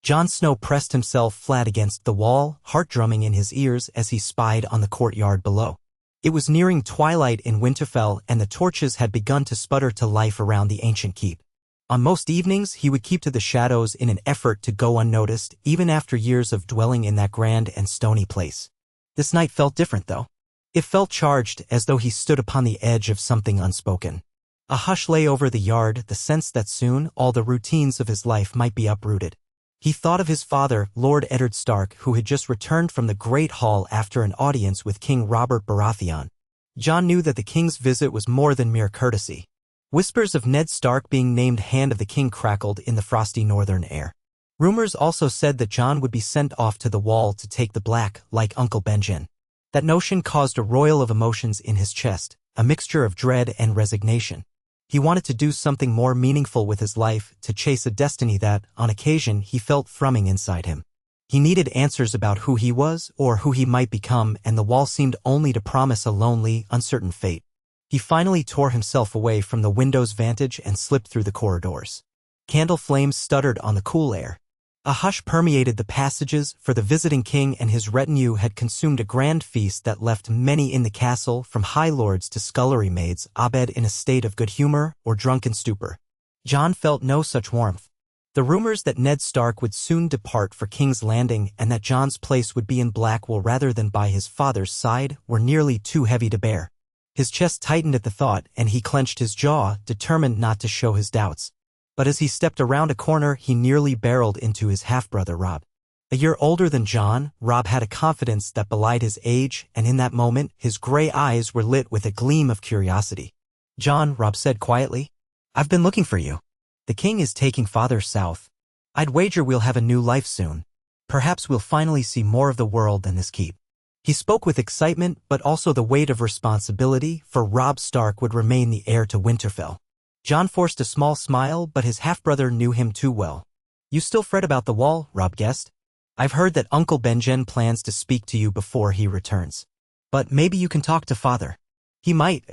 Jon Snow pressed himself flat against the wall, heart drumming in his ears as he spied on the courtyard below. It was nearing twilight in Winterfell, and the torches had begun to sputter to life around the ancient keep. On most evenings, he would keep to the shadows in an effort to go unnoticed, even after years of dwelling in that grand and stony place. This night felt different, though. It felt charged, as though he stood upon the edge of something unspoken. A hush lay over the yard, the sense that soon all the routines of his life might be uprooted. He thought of his father, Lord Eddard Stark, who had just returned from the Great Hall after an audience with King Robert Baratheon. Jon knew that the king's visit was more than mere courtesy. Whispers of Ned Stark being named Hand of the King crackled in the frosty northern air. Rumors also said that Jon would be sent off to the Wall to take the Black, like Uncle Benjen. That notion caused a roil of emotions in his chest, a mixture of dread and resignation. He wanted to do something more meaningful with his life, to chase a destiny that, on occasion, he felt thrumming inside him. He needed answers about who he was or who he might become, and the Wall seemed only to promise a lonely, uncertain fate. He finally tore himself away from the window's vantage and slipped through the corridors. Candle flames stuttered on the cool air. A hush permeated the passages, for the visiting king and his retinue had consumed a grand feast that left many in the castle, from high lords to scullery maids, abed in a state of good humor or drunken stupor. Jon felt no such warmth. The rumors that Ned Stark would soon depart for King's Landing and that Jon's place would be in Blackwall rather than by his father's side were nearly too heavy to bear. His chest tightened at the thought, and he clenched his jaw, determined not to show his doubts. But as he stepped around a corner, he nearly barreled into his half-brother Robb. A year older than Jon, Robb had a confidence that belied his age, and in that moment, his gray eyes were lit with a gleam of curiosity. "Jon," Robb said quietly, "I've been looking for you. The king is taking father south. I'd wager we'll have a new life soon. Perhaps we'll finally see more of the world than this keep." He spoke with excitement, but also the weight of responsibility, for Robb Stark would remain the heir to Winterfell. Jon forced a small smile, but his half-brother knew him too well. "You still fret about the Wall?" Robb guessed. "I've heard that Uncle Benjen plans to speak to you before he returns. But maybe you can talk to father." "He might."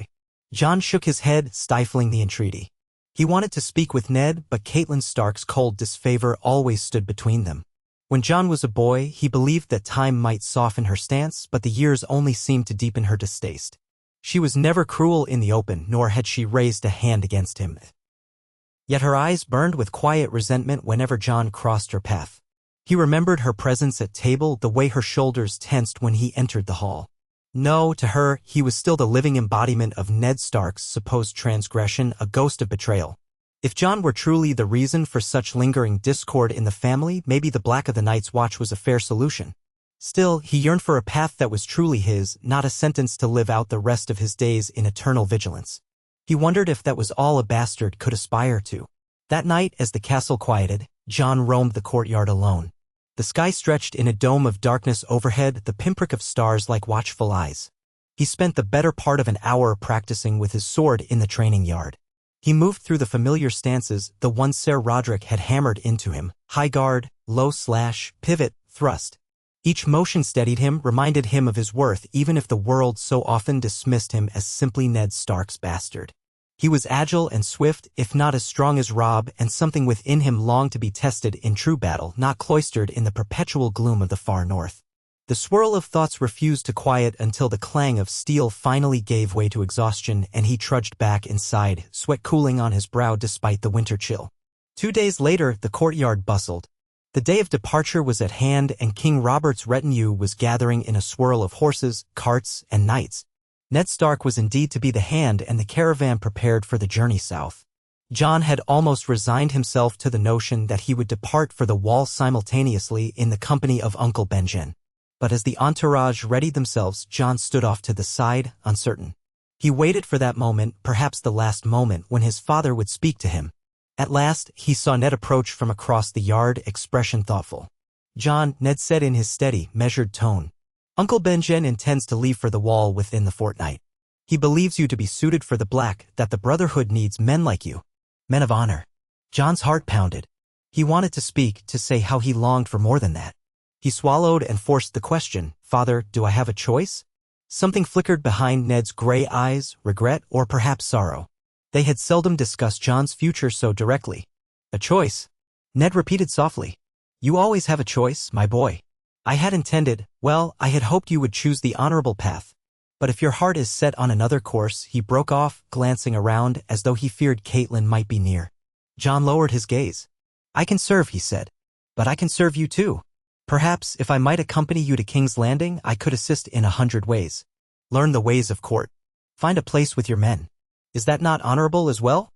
Jon shook his head, stifling the entreaty. He wanted to speak with Ned, but Catelyn Stark's cold disfavor always stood between them. When Jon was a boy, he believed that time might soften her stance, but the years only seemed to deepen her distaste. She was never cruel in the open, nor had she raised a hand against him. Yet her eyes burned with quiet resentment whenever Jon crossed her path. He remembered her presence at table, the way her shoulders tensed when he entered the hall. No, to her, he was still the living embodiment of Ned Stark's supposed transgression, a ghost of betrayal. If Jon were truly the reason for such lingering discord in the family, maybe the Black of the Night's Watch was a fair solution. Still, he yearned for a path that was truly his, not a sentence to live out the rest of his days in eternal vigilance. He wondered if that was all a bastard could aspire to. That night, as the castle quieted, Jon roamed the courtyard alone. The sky stretched in a dome of darkness overhead, the pinprick of stars like watchful eyes. He spent the better part of an hour practicing with his sword in the training yard. He moved through the familiar stances, the ones Ser Roderick had hammered into him: high guard, low slash, pivot, thrust. Each motion steadied him, reminded him of his worth, even if the world so often dismissed him as simply Ned Stark's bastard. He was agile and swift, if not as strong as Robb, and something within him longed to be tested in true battle, not cloistered in the perpetual gloom of the far north. The swirl of thoughts refused to quiet until the clang of steel finally gave way to exhaustion, and he trudged back inside, sweat cooling on his brow despite the winter chill. 2 days later, the courtyard bustled. The day of departure was at hand, and King Robert's retinue was gathering in a swirl of horses, carts, and knights. Ned Stark was indeed to be the hand, and the caravan prepared for the journey south. Jon had almost resigned himself to the notion that he would depart for the Wall simultaneously in the company of Uncle Benjen. But as the entourage readied themselves, Jon stood off to the side, uncertain. He waited for that moment, perhaps the last moment, when his father would speak to him. At last, he saw Ned approach from across the yard, expression thoughtful. "Jon," Ned said in his steady, measured tone, "Uncle Benjen intends to leave for the Wall within the fortnight. He believes you to be suited for the Black, that the Brotherhood needs men like you. Men of honor." Jon's heart pounded. He wanted to speak, to say how he longed for more than that. He swallowed and forced the question, "Father, do I have a choice?" Something flickered behind Ned's gray eyes, regret or perhaps sorrow. They had seldom discussed Jon's future so directly. "A choice?" Ned repeated softly. You always have a choice, my boy. I had intended, well, I had hoped you would choose the honorable path. But if your heart is set on another course, he broke off, glancing around as though he feared Catelyn might be near. Jon lowered his gaze. I can serve, he said. But I can serve you too. Perhaps, if I might accompany you to King's Landing, I could assist in 100 ways. Learn the ways of court. Find a place with your men. Is that not honorable as well?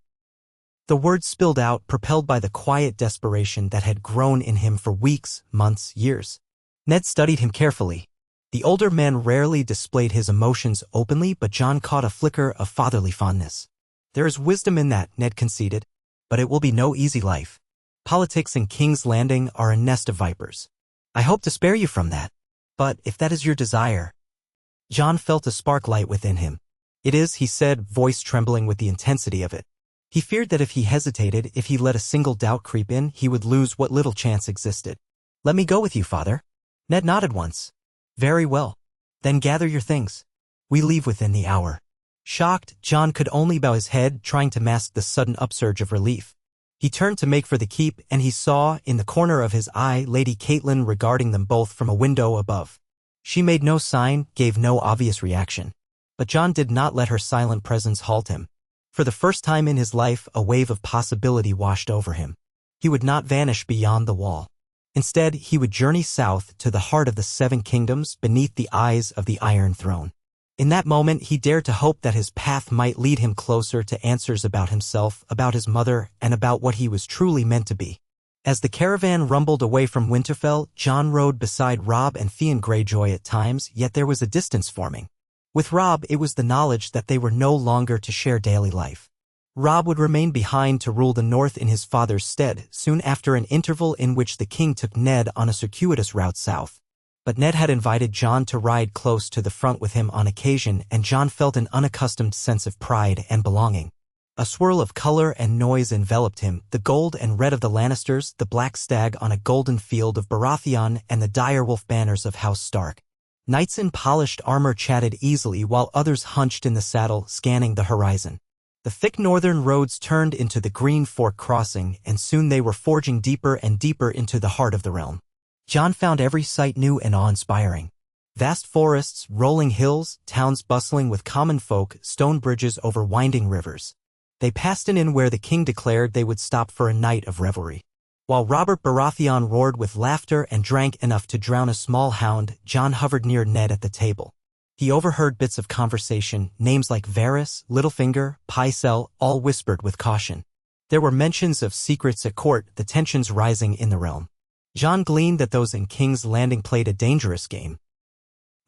The words spilled out, propelled by the quiet desperation that had grown in him for weeks, months, years. Ned studied him carefully. The older man rarely displayed his emotions openly, but Jon caught a flicker of fatherly fondness. There is wisdom in that, Ned conceded, but it will be no easy life. Politics and King's Landing are a nest of vipers. I hope to spare you from that. But if that is your desire... Jon felt a spark light within him. It is, he said, voice trembling with the intensity of it. He feared that if he hesitated, if he let a single doubt creep in, he would lose what little chance existed. Let me go with you, father. Ned nodded once. Very well. Then gather your things. We leave within the hour. Shocked, Jon could only bow his head, trying to mask the sudden upsurge of relief. He turned to make for the keep, and he saw, in the corner of his eye, Lady Catelyn regarding them both from a window above. She made no sign, gave no obvious reaction. But Jon did not let her silent presence halt him. For the first time in his life, a wave of possibility washed over him. He would not vanish beyond the wall. Instead, he would journey south to the heart of the Seven Kingdoms beneath the eyes of the Iron Throne. In that moment, he dared to hope that his path might lead him closer to answers about himself, about his mother, and about what he was truly meant to be. As the caravan rumbled away from Winterfell, Jon rode beside Robb and Theon Greyjoy at times, yet there was a distance forming. With Robb, it was the knowledge that they were no longer to share daily life. Robb would remain behind to rule the north in his father's stead, soon after an interval in which the king took Ned on a circuitous route south. But Ned had invited Jon to ride close to the front with him on occasion, and Jon felt an unaccustomed sense of pride and belonging. A swirl of color and noise enveloped him, the gold and red of the Lannisters, the black stag on a golden field of Baratheon, and the direwolf banners of House Stark. Knights in polished armor chatted easily while others hunched in the saddle, scanning the horizon. The thick northern roads turned into the Green Fork crossing, and soon they were forging deeper and deeper into the heart of the realm. Jon found every sight new and awe-inspiring. Vast forests, rolling hills, towns bustling with common folk, stone bridges over winding rivers. They passed an inn where the king declared they would stop for a night of revelry. While Robert Baratheon roared with laughter and drank enough to drown a small hound, Jon hovered near Ned at the table. He overheard bits of conversation, names like Varys, Littlefinger, Pycelle, all whispered with caution. There were mentions of secrets at court, the tensions rising in the realm. Jon gleaned that those in King's Landing played a dangerous game.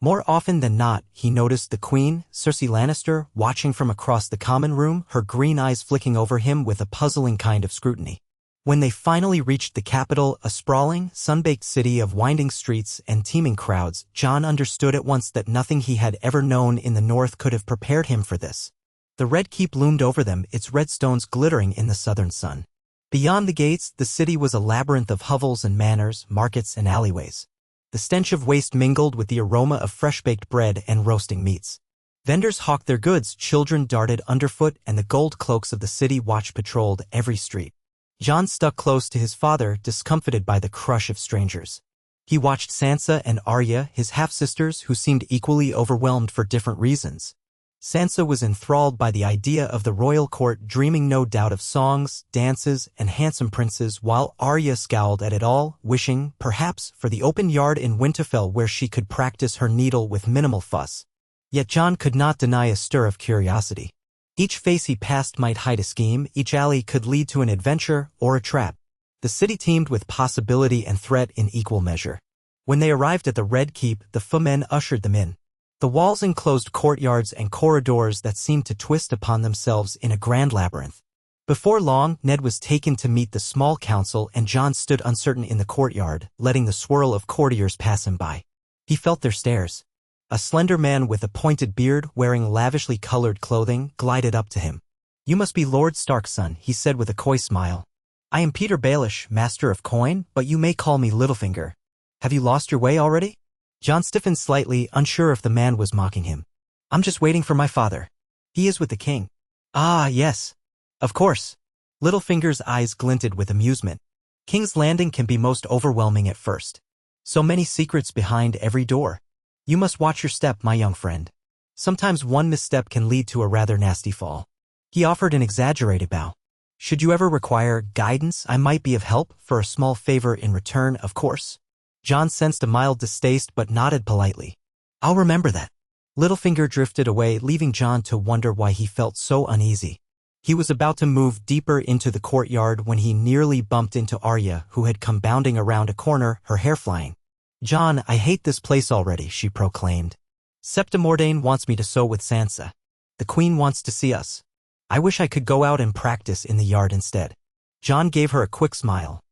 More often than not, he noticed the Queen, Cersei Lannister, watching from across the common room, her green eyes flicking over him with a puzzling kind of scrutiny. When they finally reached the capital, a sprawling, sun-baked city of winding streets and teeming crowds, Jon understood at once that nothing he had ever known in the north could have prepared him for this. The Red Keep loomed over them, its red stones glittering in the southern sun. Beyond the gates, the city was a labyrinth of hovels and manors, markets and alleyways. The stench of waste mingled with the aroma of fresh-baked bread and roasting meats. Vendors hawked their goods, children darted underfoot, and the gold cloaks of the city watch patrolled every street. Jon stuck close to his father, discomfited by the crush of strangers. He watched Sansa and Arya, his half-sisters, who seemed equally overwhelmed for different reasons. Sansa was enthralled by the idea of the royal court, dreaming no doubt of songs, dances, and handsome princes, while Arya scowled at it all, wishing, perhaps, for the open yard in Winterfell where she could practice her needle with minimal fuss. Yet Jon could not deny a stir of curiosity. Each face he passed might hide a scheme, each alley could lead to an adventure or a trap. The city teemed with possibility and threat in equal measure. When they arrived at the Red Keep, the footmen ushered them in. The walls enclosed courtyards and corridors that seemed to twist upon themselves in a grand labyrinth. Before long, Ned was taken to meet the small council, and Jon stood uncertain in the courtyard, letting the swirl of courtiers pass him by. He felt their stares. A slender man with a pointed beard, wearing lavishly colored clothing, glided up to him. "You must be Lord Stark's son," he said with a coy smile. "I am Peter Baelish, Master of Coin, but you may call me Littlefinger. Have you lost your way already?" Jon stiffened slightly, unsure if the man was mocking him. "I'm just waiting for my father. He is with the king." "Ah, yes. Of course." Littlefinger's eyes glinted with amusement. King's Landing can be most overwhelming at first. So many secrets behind every door. You must watch your step, my young friend. Sometimes one misstep can lead to a rather nasty fall. He offered an exaggerated bow. Should you ever require guidance, I might be of help, for a small favor in return, of course. Jon sensed a mild distaste but nodded politely. I'll remember that. Littlefinger drifted away, leaving Jon to wonder why he felt so uneasy. He was about to move deeper into the courtyard when he nearly bumped into Arya, who had come bounding around a corner, her hair flying. Jon, I hate this place already, she proclaimed. Septa Mordane wants me to sew with Sansa. The Queen wants to see us. I wish I could go out and practice in the yard instead. Jon gave her a quick smile.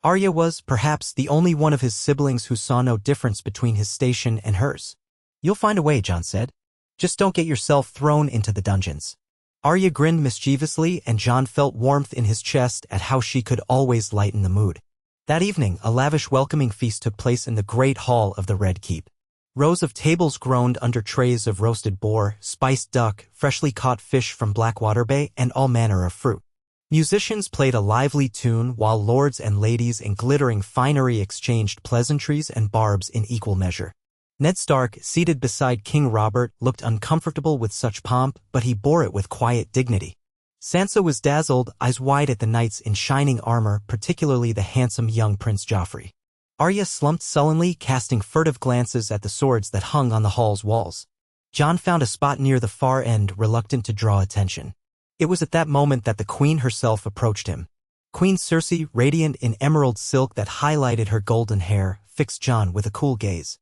Arya was, perhaps, the only one of his siblings who saw no difference between his station and hers. You'll find a way, Jon said. Just don't get yourself thrown into the dungeons. Arya grinned mischievously, and Jon felt warmth in his chest at how she could always lighten the mood. That evening, a lavish welcoming feast took place in the great hall of the Red Keep. Rows of tables groaned under trays of roasted boar, spiced duck, freshly caught fish from Blackwater Bay, and all manner of fruit. Musicians played a lively tune, while lords and ladies in glittering finery exchanged pleasantries and barbs in equal measure. Ned Stark, seated beside King Robert, looked uncomfortable with such pomp, but he bore it with quiet dignity. Sansa was dazzled, eyes wide at the knights in shining armor, particularly the handsome young Prince Joffrey. Arya slumped sullenly, casting furtive glances at the swords that hung on the hall's walls. Jon found a spot near the far end, reluctant to draw attention. It was at that moment that the Queen herself approached him. Queen Cersei, radiant in emerald silk that highlighted her golden hair, fixed Jon with a cool gaze.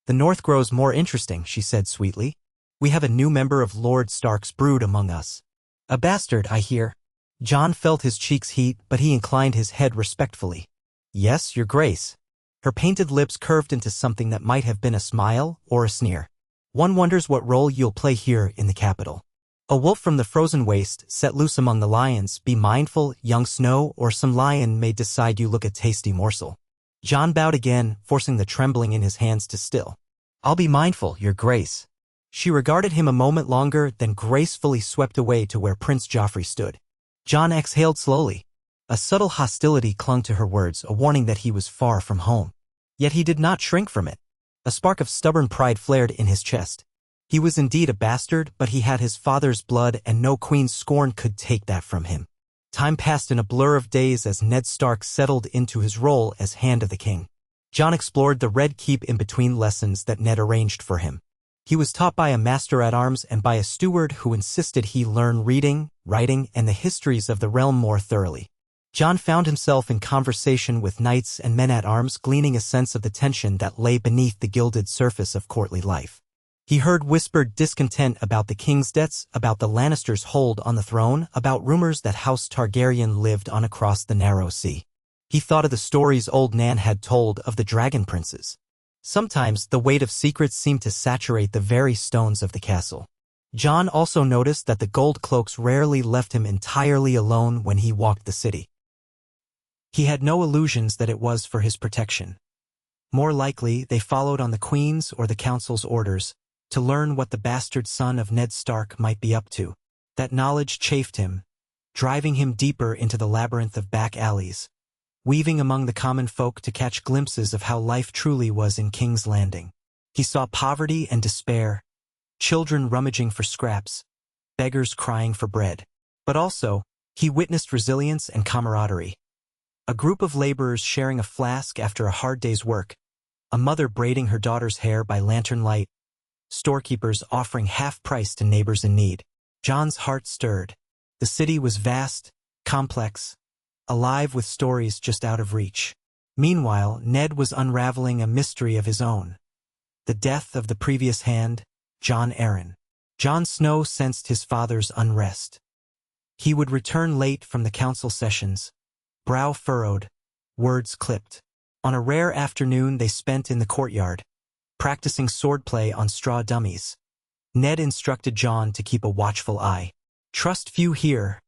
The North grows more interesting, she said sweetly. We have a new member of Lord Stark's brood among us. A bastard, I hear. Jon felt his cheeks heat, but he inclined his head respectfully. Yes, your grace. Her painted lips curved into something that might have been a smile or a sneer. One wonders what role you'll play here in the capital. A wolf from the frozen waste, set loose among the lions, be mindful, young Snow, or some lion may decide you look a tasty morsel. Jon bowed again, forcing the trembling in his hands to still. I'll be mindful, your grace. She regarded him a moment longer, then gracefully swept away to where Prince Joffrey stood. Jon exhaled slowly. A subtle hostility clung to her words, a warning that he was far from home. Yet he did not shrink from it. A spark of stubborn pride flared in his chest. He was indeed a bastard, but he had his father's blood, and no queen's scorn could take that from him. Time passed in a blur of days as Ned Stark settled into his role as Hand of the King. Jon explored the Red Keep in between lessons that Ned arranged for him. He was taught by a master-at-arms and by a steward who insisted he learn reading, writing, and the histories of the realm more thoroughly. Jon found himself in conversation with knights and men-at-arms, gleaning a sense of the tension that lay beneath the gilded surface of courtly life. He heard whispered discontent about the king's debts, about the Lannisters' hold on the throne, about rumors that House Targaryen lived on across the narrow sea. He thought of the stories old Nan had told of the dragon princes. Sometimes the weight of secrets seemed to saturate the very stones of the castle. Jon also noticed that the gold cloaks rarely left him entirely alone when he walked the city. He had no illusions that it was for his protection. More likely, they followed on the Queen's or the Council's orders, to learn what the bastard son of Ned Stark might be up to. That knowledge chafed him, driving him deeper into the labyrinth of back alleys, weaving among the common folk to catch glimpses of how life truly was in King's Landing. He saw poverty and despair, children rummaging for scraps, beggars crying for bread. But also, he witnessed resilience and camaraderie. A group of laborers sharing a flask after a hard day's work, a mother braiding her daughter's hair by lantern light, storekeepers offering half-price to neighbors in need. Jon's heart stirred. The city was vast, complex, alive with stories just out of reach. Meanwhile, Ned was unraveling a mystery of his own. The death of the previous hand, Jon Arryn. Jon Snow sensed his father's unrest. He would return late from the council sessions, brow furrowed, words clipped. On a rare afternoon they spent in the courtyard, practicing swordplay on straw dummies. Ned instructed Jon to keep a watchful eye. Trust few here,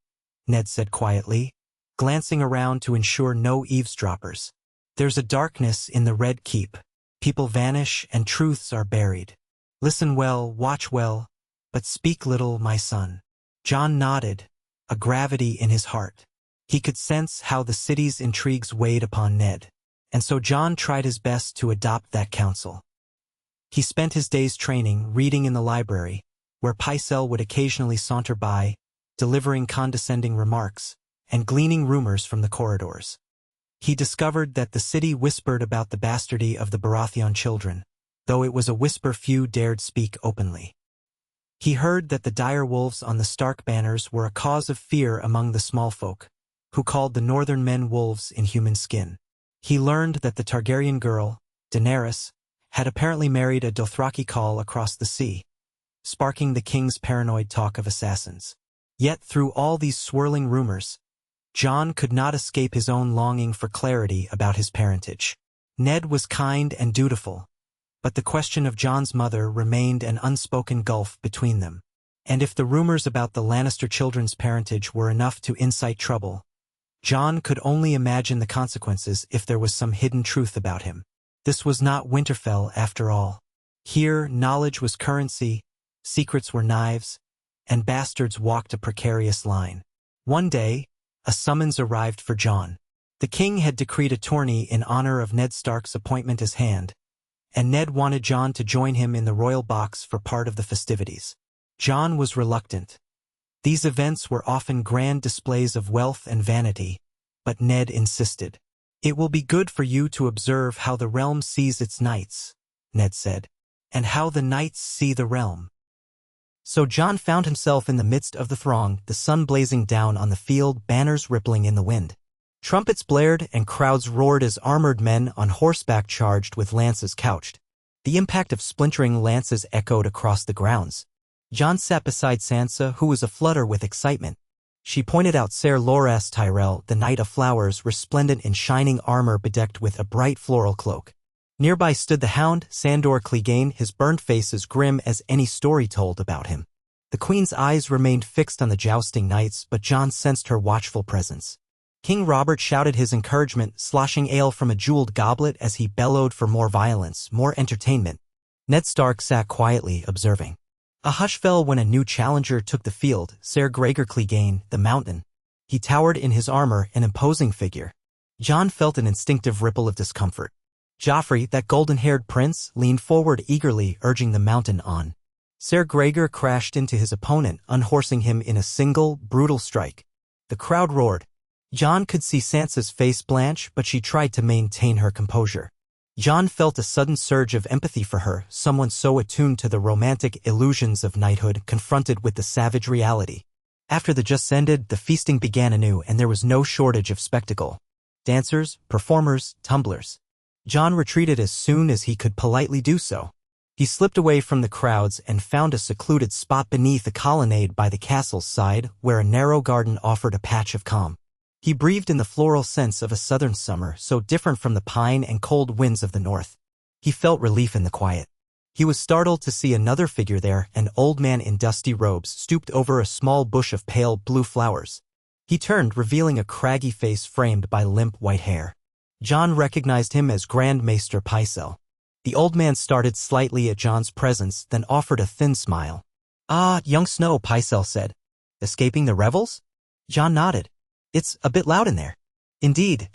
Ned said quietly, glancing around to ensure no eavesdroppers. There's a darkness in the Red Keep. People vanish and truths are buried. Listen well, watch well, but speak little, my son. Jon nodded, a gravity in his heart. He could sense how the city's intrigues weighed upon Ned, and so Jon tried his best to adopt that counsel. He spent his days training, reading in the library, where Pycelle would occasionally saunter by, delivering condescending remarks, and gleaning rumors from the corridors. He discovered that the city whispered about the bastardy of the Baratheon children, though it was a whisper few dared speak openly. He heard that the dire wolves on the Stark banners were a cause of fear among the small folk, who called the northern men wolves in human skin. He learned that the Targaryen girl, Daenerys, had apparently married a Dothraki Khal across the sea, sparking the king's paranoid talk of assassins. Yet through all these swirling rumors, Jon could not escape his own longing for clarity about his parentage. Ned was kind and dutiful, but the question of Jon's mother remained an unspoken gulf between them. And if the rumors about the Lannister children's parentage were enough to incite trouble, Jon could only imagine the consequences if there was some hidden truth about him. This was not Winterfell after all. Here, knowledge was currency, secrets were knives, and bastards walked a precarious line. One day, a summons arrived for Jon. The king had decreed a tourney in honor of Ned Stark's appointment as Hand, and Ned wanted Jon to join him in the royal box for part of the festivities. Jon was reluctant. These events were often grand displays of wealth and vanity, but Ned insisted. "It will be good for you to observe how the realm sees its knights," Ned said, "and how the knights see the realm." So Jon found himself in the midst of the throng, the sun blazing down on the field, banners rippling in the wind. Trumpets blared and crowds roared as armored men on horseback charged with lances couched. The impact of splintering lances echoed across the grounds. Jon sat beside Sansa, who was aflutter with excitement. She pointed out Ser Loras Tyrell, the Knight of Flowers, resplendent in shining armor bedecked with a bright floral cloak. Nearby stood the Hound, Sandor Clegane, his burnt face as grim as any story told about him. The Queen's eyes remained fixed on the jousting knights, but Jon sensed her watchful presence. King Robert shouted his encouragement, sloshing ale from a jeweled goblet as he bellowed for more violence, more entertainment. Ned Stark sat quietly, observing. A hush fell when a new challenger took the field, Ser Gregor Clegane, the Mountain. He towered in his armor, an imposing figure. Jon felt an instinctive ripple of discomfort. Joffrey, that golden-haired prince, leaned forward eagerly, urging the Mountain on. Ser Gregor crashed into his opponent, unhorsing him in a single, brutal strike. The crowd roared. Jon could see Sansa's face blanch, but she tried to maintain her composure. Jon felt a sudden surge of empathy for her, someone so attuned to the romantic illusions of knighthood, confronted with the savage reality. After the just ended, the feasting began anew, and there was no shortage of spectacle. Dancers, performers, tumblers. Jon retreated as soon as he could politely do so. He slipped away from the crowds and found a secluded spot beneath a colonnade by the castle's side, where a narrow garden offered a patch of calm. He breathed in the floral scents of a southern summer, so different from the pine and cold winds of the north. He felt relief in the quiet. He was startled to see another figure there, an old man in dusty robes, stooped over a small bush of pale blue flowers. He turned, revealing a craggy face framed by limp white hair. Jon recognized him as Grand Maester Pycelle. The old man started slightly at Jon's presence, then offered a thin smile. "Ah, young Snow," Pycelle said. "Escaping the revels?" Jon nodded. "It's a bit loud in there." Indeed,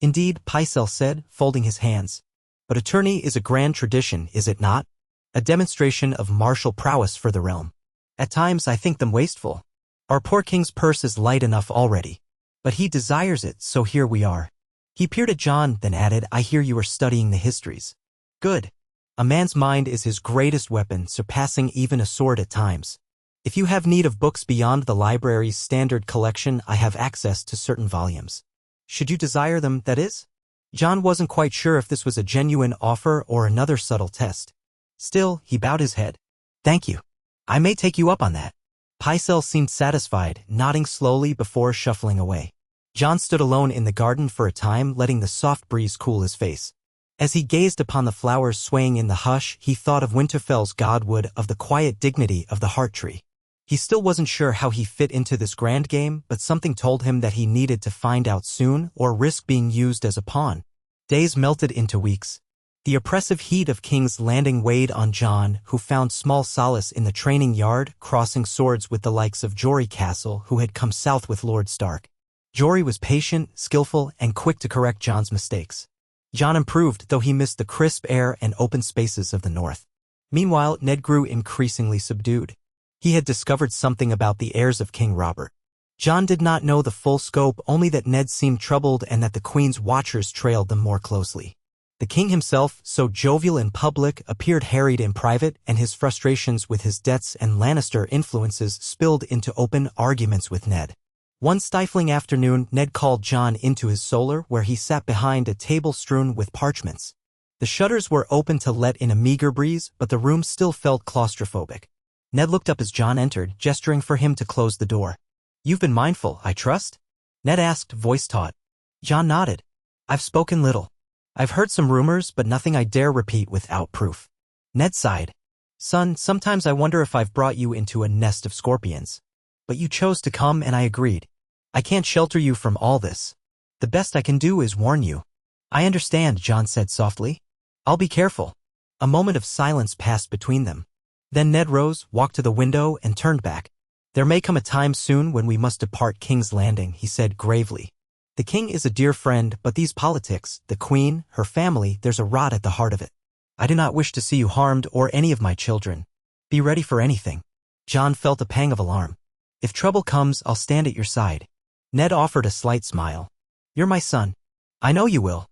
Pycelle said, folding his hands. "But a tourney is a grand tradition, is it not? A demonstration of martial prowess for the realm. At times I think them wasteful. Our poor king's purse is light enough already. But he desires it, so here we are." He peered at Jon, then added, "I hear you are studying the histories. Good. A man's mind is his greatest weapon, surpassing even a sword at times. If you have need of books beyond the library's standard collection, I have access to certain volumes. Should you desire them, that is?" Jon wasn't quite sure if this was a genuine offer or another subtle test. Still, he bowed his head. "Thank you. I may take you up on that." Pycelle seemed satisfied, nodding slowly before shuffling away. Jon stood alone in the garden for a time, letting the soft breeze cool his face. As he gazed upon the flowers swaying in the hush, he thought of Winterfell's godwood, of the quiet dignity of the heart tree. He still wasn't sure how he fit into this grand game, but something told him that he needed to find out soon or risk being used as a pawn. Days melted into weeks. The oppressive heat of King's Landing weighed on Jon, who found small solace in the training yard, crossing swords with the likes of Jory Castle, who had come south with Lord Stark. Jory was patient, skillful, and quick to correct Jon's mistakes. Jon improved, though he missed the crisp air and open spaces of the north. Meanwhile, Ned grew increasingly subdued. He had discovered something about the heirs of King Robert. Jon did not know the full scope, only that Ned seemed troubled and that the Queen's watchers trailed them more closely. The king himself, so jovial in public, appeared harried in private, and his frustrations with his debts and Lannister influences spilled into open arguments with Ned. One stifling afternoon, Ned called Jon into his solar, where he sat behind a table strewn with parchments. The shutters were open to let in a meager breeze, but the room still felt claustrophobic. Ned looked up as Jon entered, gesturing for him to close the door. "You've been mindful, I trust?" Ned asked, voice taut. Jon nodded. "I've spoken little. I've heard some rumors, but nothing I dare repeat without proof." Ned sighed. "Son, sometimes I wonder if I've brought you into a nest of scorpions. But you chose to come and I agreed. I can't shelter you from all this. The best I can do is warn you." "I understand," Jon said softly. "I'll be careful." A moment of silence passed between them. Then Ned rose, walked to the window, and turned back. "There may come a time soon when we must depart King's Landing," he said gravely. "The king is a dear friend, but these politics, the queen, her family, there's a rot at the heart of it. I do not wish to see you harmed or any of my children. Be ready for anything." Jon felt a pang of alarm. "If trouble comes, I'll stand at your side." Ned offered a slight smile. "You're my son. I know you will.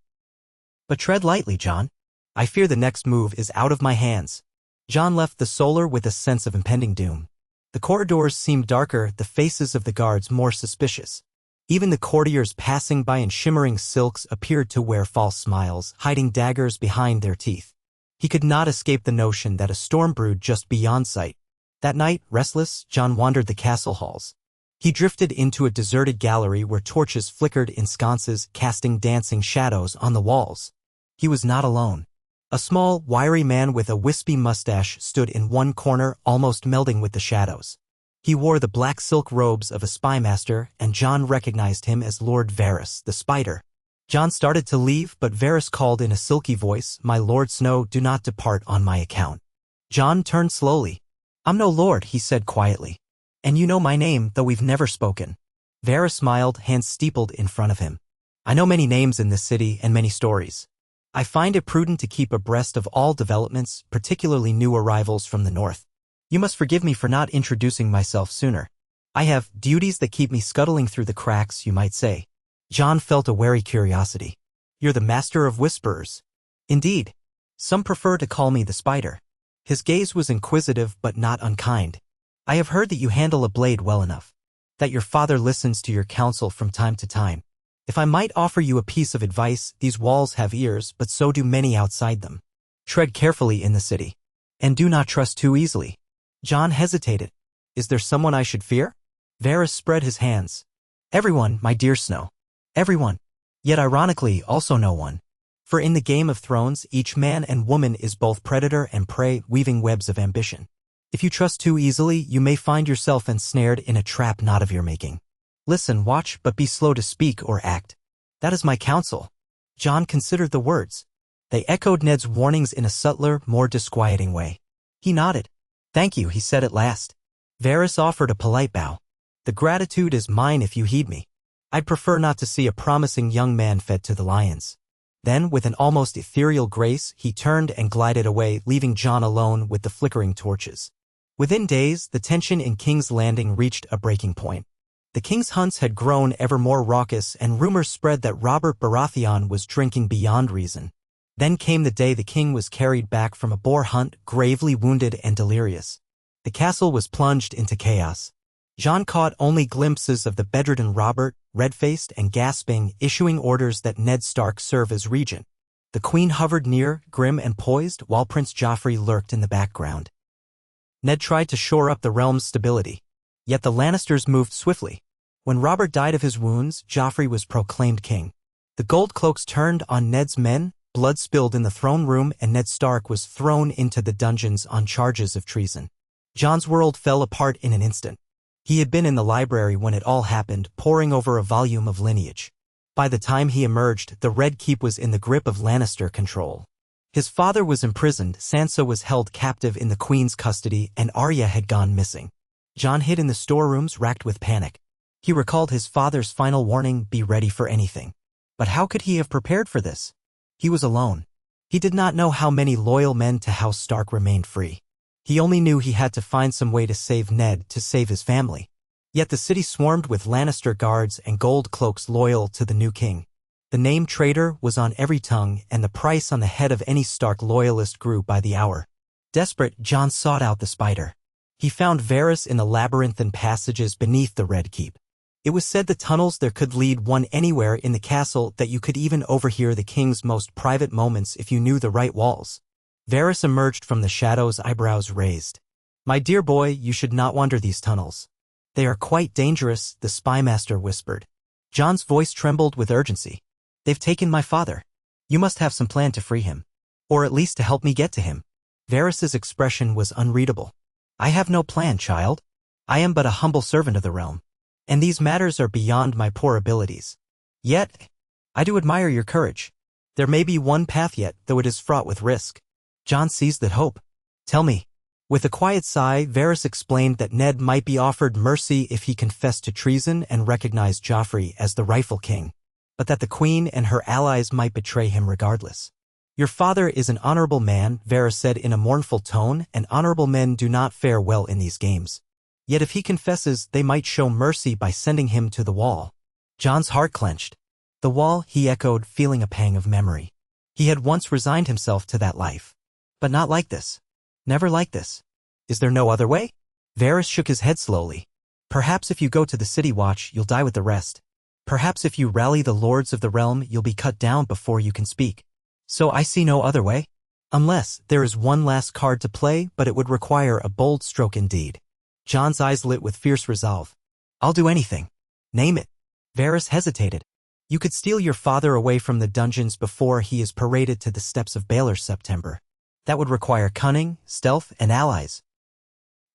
But tread lightly, Jon. I fear the next move is out of my hands." Jon left the solar with a sense of impending doom. The corridors seemed darker, the faces of the guards more suspicious. Even the courtiers passing by in shimmering silks appeared to wear false smiles, hiding daggers behind their teeth. He could not escape the notion that a storm brewed just beyond sight. That night, restless, Jon wandered the castle halls. He drifted into a deserted gallery where torches flickered in sconces, casting dancing shadows on the walls. He was not alone. A small, wiry man with a wispy mustache stood in one corner, almost melding with the shadows. He wore the black silk robes of a spymaster, and Jon recognized him as Lord Varys, the Spider. Jon started to leave, but Varys called in a silky voice, "My Lord Snow, do not depart on my account." Jon turned slowly. "I'm no lord," he said quietly. "And you know my name, though we've never spoken." Varys smiled, hands steepled in front of him. "I know many names in this city and many stories. I find it prudent to keep abreast of all developments, particularly new arrivals from the north. You must forgive me for not introducing myself sooner. I have duties that keep me scuttling through the cracks, you might say." Jon felt a wary curiosity. "You're the master of whisperers." "Indeed. Some prefer to call me the Spider." His gaze was inquisitive but not unkind. "I have heard that you handle a blade well enough. That your father listens to your counsel from time to time. If I might offer you a piece of advice, these walls have ears, but so do many outside them. Tread carefully in the city. And do not trust too easily." Jon hesitated. "Is there someone I should fear?" Varys spread his hands. "Everyone, my dear Snow. Everyone. Yet ironically, also no one. For in the Game of Thrones, each man and woman is both predator and prey, weaving webs of ambition. If you trust too easily, you may find yourself ensnared in a trap not of your making. Listen, watch, but be slow to speak or act. That is my counsel." Jon considered the words. They echoed Ned's warnings in a subtler, more disquieting way. He nodded. "Thank you," he said at last. Varys offered a polite bow. "The gratitude is mine if you heed me. I'd prefer not to see a promising young man fed to the lions." Then, with an almost ethereal grace, he turned and glided away, leaving Jon alone with the flickering torches. Within days, the tension in King's Landing reached a breaking point. The king's hunts had grown ever more raucous, and rumors spread that Robert Baratheon was drinking beyond reason. Then came the day the king was carried back from a boar hunt, gravely wounded and delirious. The castle was plunged into chaos. Jon caught only glimpses of the bedridden Robert, red-faced and gasping, issuing orders that Ned Stark serve as regent. The queen hovered near, grim and poised, while Prince Joffrey lurked in the background. Ned tried to shore up the realm's stability. Yet the Lannisters moved swiftly. When Robert died of his wounds, Joffrey was proclaimed king. The gold cloaks turned on Ned's men, blood spilled in the throne room, and Ned Stark was thrown into the dungeons on charges of treason. Jon's world fell apart in an instant. He had been in the library when it all happened, poring over a volume of lineage. By the time he emerged, the Red Keep was in the grip of Lannister control. His father was imprisoned, Sansa was held captive in the Queen's custody, and Arya had gone missing. Jon hid in the storerooms, racked with panic. He recalled his father's final warning, be ready for anything. But how could he have prepared for this? He was alone. He did not know how many loyal men to House Stark remained free. He only knew he had to find some way to save Ned, to save his family. Yet the city swarmed with Lannister guards and gold cloaks loyal to the new king. The name traitor was on every tongue, and the price on the head of any Stark loyalist grew by the hour. Desperate, Jon sought out the spider. He found Varys in the labyrinthine passages beneath the Red Keep. It was said the tunnels there could lead one anywhere in the castle, that you could even overhear the king's most private moments if you knew the right walls. Varys emerged from the shadows, eyebrows raised. My dear boy, you should not wander these tunnels. They are quite dangerous, the spymaster whispered. Jon's voice trembled with urgency. They've taken my father. You must have some plan to free him. Or at least to help me get to him. Varys's expression was unreadable. I have no plan, child. I am but a humble servant of the realm. And these matters are beyond my poor abilities. Yet, I do admire your courage. There may be one path yet, though it is fraught with risk. Jon seized that hope. Tell me. With a quiet sigh, Varys explained that Ned might be offered mercy if he confessed to treason and recognized Joffrey as the rightful king, but that the queen and her allies might betray him regardless. Your father is an honorable man, Varys said in a mournful tone, and honorable men do not fare well in these games. Yet if he confesses, they might show mercy by sending him to the wall. Jon's heart clenched. The wall, he echoed, feeling a pang of memory. He had once resigned himself to that life. But not like this. Never like this. Is there no other way? Varys shook his head slowly. Perhaps if you go to the city watch, you'll die with the rest. Perhaps if you rally the lords of the realm, you'll be cut down before you can speak. So I see no other way. Unless there is one last card to play, but it would require a bold stroke indeed. Jon's eyes lit with fierce resolve. I'll do anything. Name it. Varys hesitated. You could steal your father away from the dungeons before he is paraded to the steps of Baelor September. That would require cunning, stealth, and allies.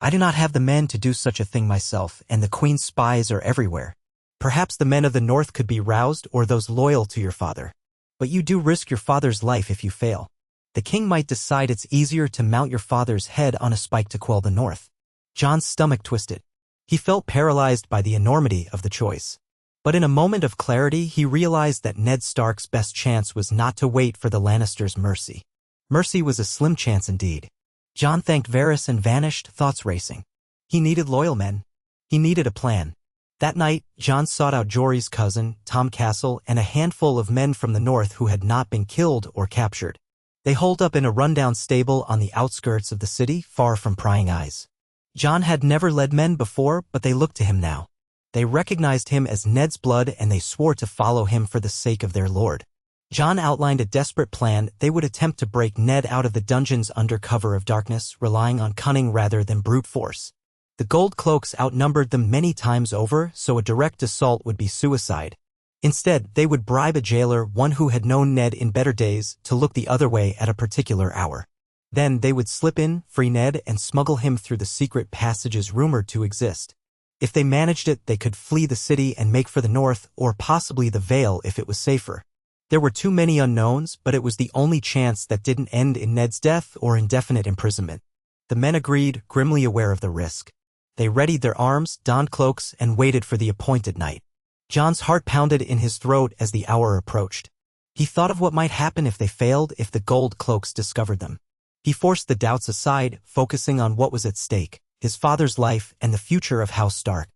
I do not have the men to do such a thing myself, and the queen's spies are everywhere. Perhaps the men of the north could be roused, or those loyal to your father. But you do risk your father's life if you fail. The king might decide it's easier to mount your father's head on a spike to quell the north. Jon's stomach twisted. He felt paralyzed by the enormity of the choice. But in a moment of clarity, he realized that Ned Stark's best chance was not to wait for the Lannisters' mercy. Mercy was a slim chance indeed. Jon thanked Varys and vanished, thoughts racing. He needed loyal men. He needed a plan. That night, Jon sought out Jory's cousin, Tom Castle, and a handful of men from the north who had not been killed or captured. They holed up in a rundown stable on the outskirts of the city, far from prying eyes. Jon had never led men before, but they looked to him now. They recognized him as Ned's blood, and they swore to follow him for the sake of their lord. Jon outlined a desperate plan. They would attempt to break Ned out of the dungeons under cover of darkness, relying on cunning rather than brute force. The gold cloaks outnumbered them many times over, so a direct assault would be suicide. Instead, they would bribe a jailer, one who had known Ned in better days, to look the other way at a particular hour. Then they would slip in, free Ned, and smuggle him through the secret passages rumored to exist. If they managed it, they could flee the city and make for the north, or possibly the Vale if it was safer. There were too many unknowns, but it was the only chance that didn't end in Ned's death or indefinite imprisonment. The men agreed, grimly aware of the risk. They readied their arms, donned cloaks, and waited for the appointed night. Jon's heart pounded in his throat as the hour approached. He thought of what might happen if they failed, if the gold cloaks discovered them. He forced the doubts aside, focusing on what was at stake, his father's life and the future of House Stark.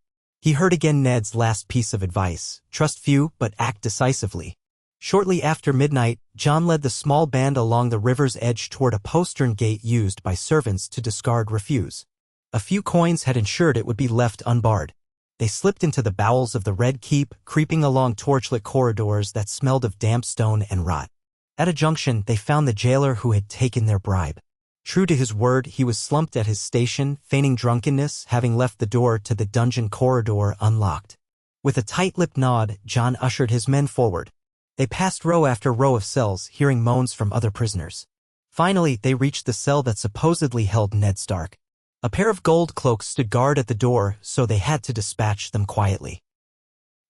He heard again Ned's last piece of advice: trust few, but act decisively. Shortly after midnight, Jon led the small band along the river's edge toward a postern gate used by servants to discard refuse. A few coins had ensured it would be left unbarred. They slipped into the bowels of the Red Keep, creeping along torchlit corridors that smelled of damp stone and rot. At a junction, they found the jailer who had taken their bribe. True to his word, he was slumped at his station, feigning drunkenness, having left the door to the dungeon corridor unlocked. With a tight-lipped nod, Jon ushered his men forward. They passed row after row of cells, hearing moans from other prisoners. Finally, they reached the cell that supposedly held Ned Stark. A pair of gold cloaks stood guard at the door, so they had to dispatch them quietly.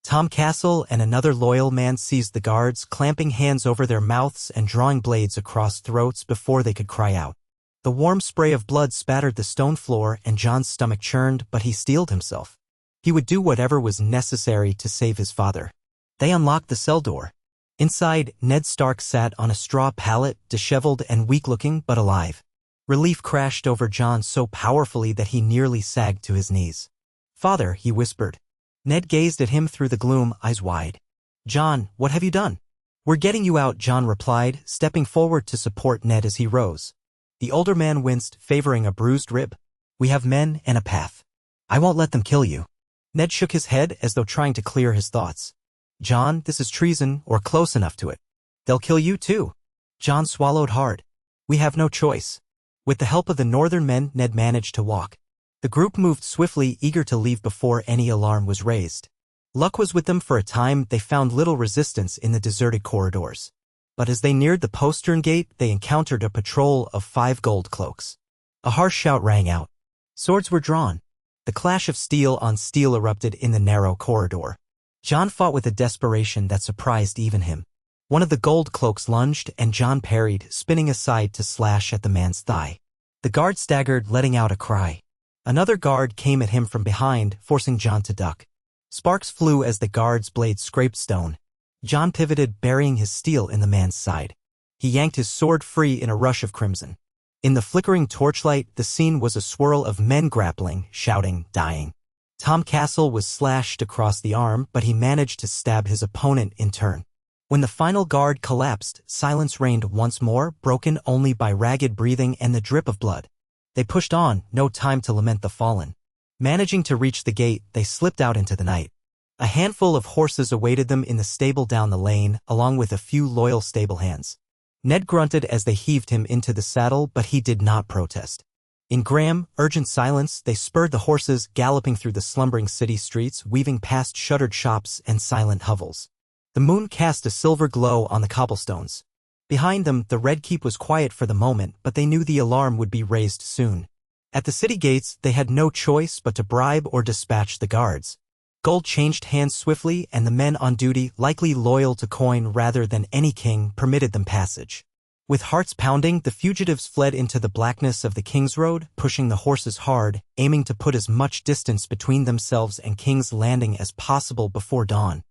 Tom Castle and another loyal man seized the guards, clamping hands over their mouths and drawing blades across throats before they could cry out. The warm spray of blood spattered the stone floor, and Jon's stomach churned, but he steeled himself. He would do whatever was necessary to save his father. They unlocked the cell door. Inside, Ned Stark sat on a straw pallet, disheveled and weak-looking but alive. Relief crashed over Jon so powerfully that he nearly sagged to his knees. "Father," he whispered. Ned gazed at him through the gloom, eyes wide. "Jon, what have you done?" "We're getting you out," Jon replied, stepping forward to support Ned as he rose. The older man winced, favoring a bruised rib. "We have men and a path. I won't let them kill you." Ned shook his head as though trying to clear his thoughts. "Jon, this is treason, or close enough to it. They'll kill you too." Jon swallowed hard. "We have no choice." With the help of the northern men, Ned managed to walk. The group moved swiftly, eager to leave before any alarm was raised. Luck was with them for a time. They found little resistance in the deserted corridors. But as they neared the postern gate, they encountered a patrol of 5 gold cloaks. A harsh shout rang out. Swords were drawn. The clash of steel on steel erupted in the narrow corridor. Jon fought with a desperation that surprised even him. One of the gold cloaks lunged, and Jon parried, spinning aside to slash at the man's thigh. The guard staggered, letting out a cry. Another guard came at him from behind, forcing Jon to duck. Sparks flew as the guard's blade scraped stone. Jon pivoted, burying his steel in the man's side. He yanked his sword free in a rush of crimson. In the flickering torchlight, the scene was a swirl of men grappling, shouting, dying. Tom Castle was slashed across the arm, but he managed to stab his opponent in turn. When the final guard collapsed, silence reigned once more, broken only by ragged breathing and the drip of blood. They pushed on, no time to lament the fallen. Managing to reach the gate, they slipped out into the night. A handful of horses awaited them in the stable down the lane, along with a few loyal stable hands. Ned grunted as they heaved him into the saddle, but he did not protest. In grim, urgent silence, they spurred the horses, galloping through the slumbering city streets, weaving past shuttered shops and silent hovels. The moon cast a silver glow on the cobblestones. Behind them, the Red Keep was quiet for the moment, but they knew the alarm would be raised soon. At the city gates, they had no choice but to bribe or dispatch the guards. Gold changed hands swiftly, and the men on duty, likely loyal to coin rather than any king, permitted them passage. With hearts pounding, the fugitives fled into the blackness of the King's Road, pushing the horses hard, aiming to put as much distance between themselves and King's Landing as possible before dawn.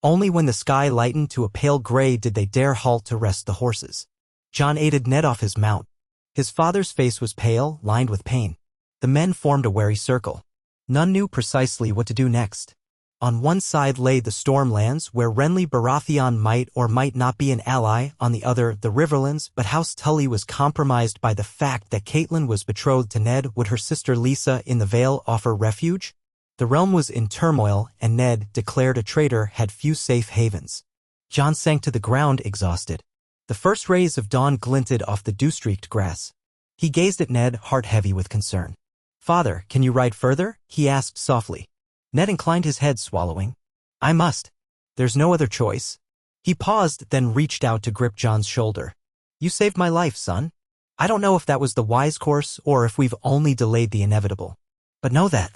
Only when the sky lightened to a pale gray did they dare halt to rest the horses. Jon aided Ned off his mount. His father's face was pale, lined with pain. The men formed a wary circle. None knew precisely what to do next. On one side lay the Stormlands, where Renly Baratheon might or might not be an ally, on the other, the Riverlands, but House Tully was compromised by the fact that Catelyn was betrothed to Ned. Would her sister Lisa in the Vale offer refuge? The realm was in turmoil, and Ned, declared a traitor, had few safe havens. Jon sank to the ground, exhausted. The first rays of dawn glinted off the dew-streaked grass. He gazed at Ned, heart heavy with concern. "Father, can you ride further?" he asked softly. Ned inclined his head, swallowing. "I must. There's no other choice." He paused, then reached out to grip Jon's shoulder. "You saved my life, son. I don't know if that was the wise course or if we've only delayed the inevitable. But know that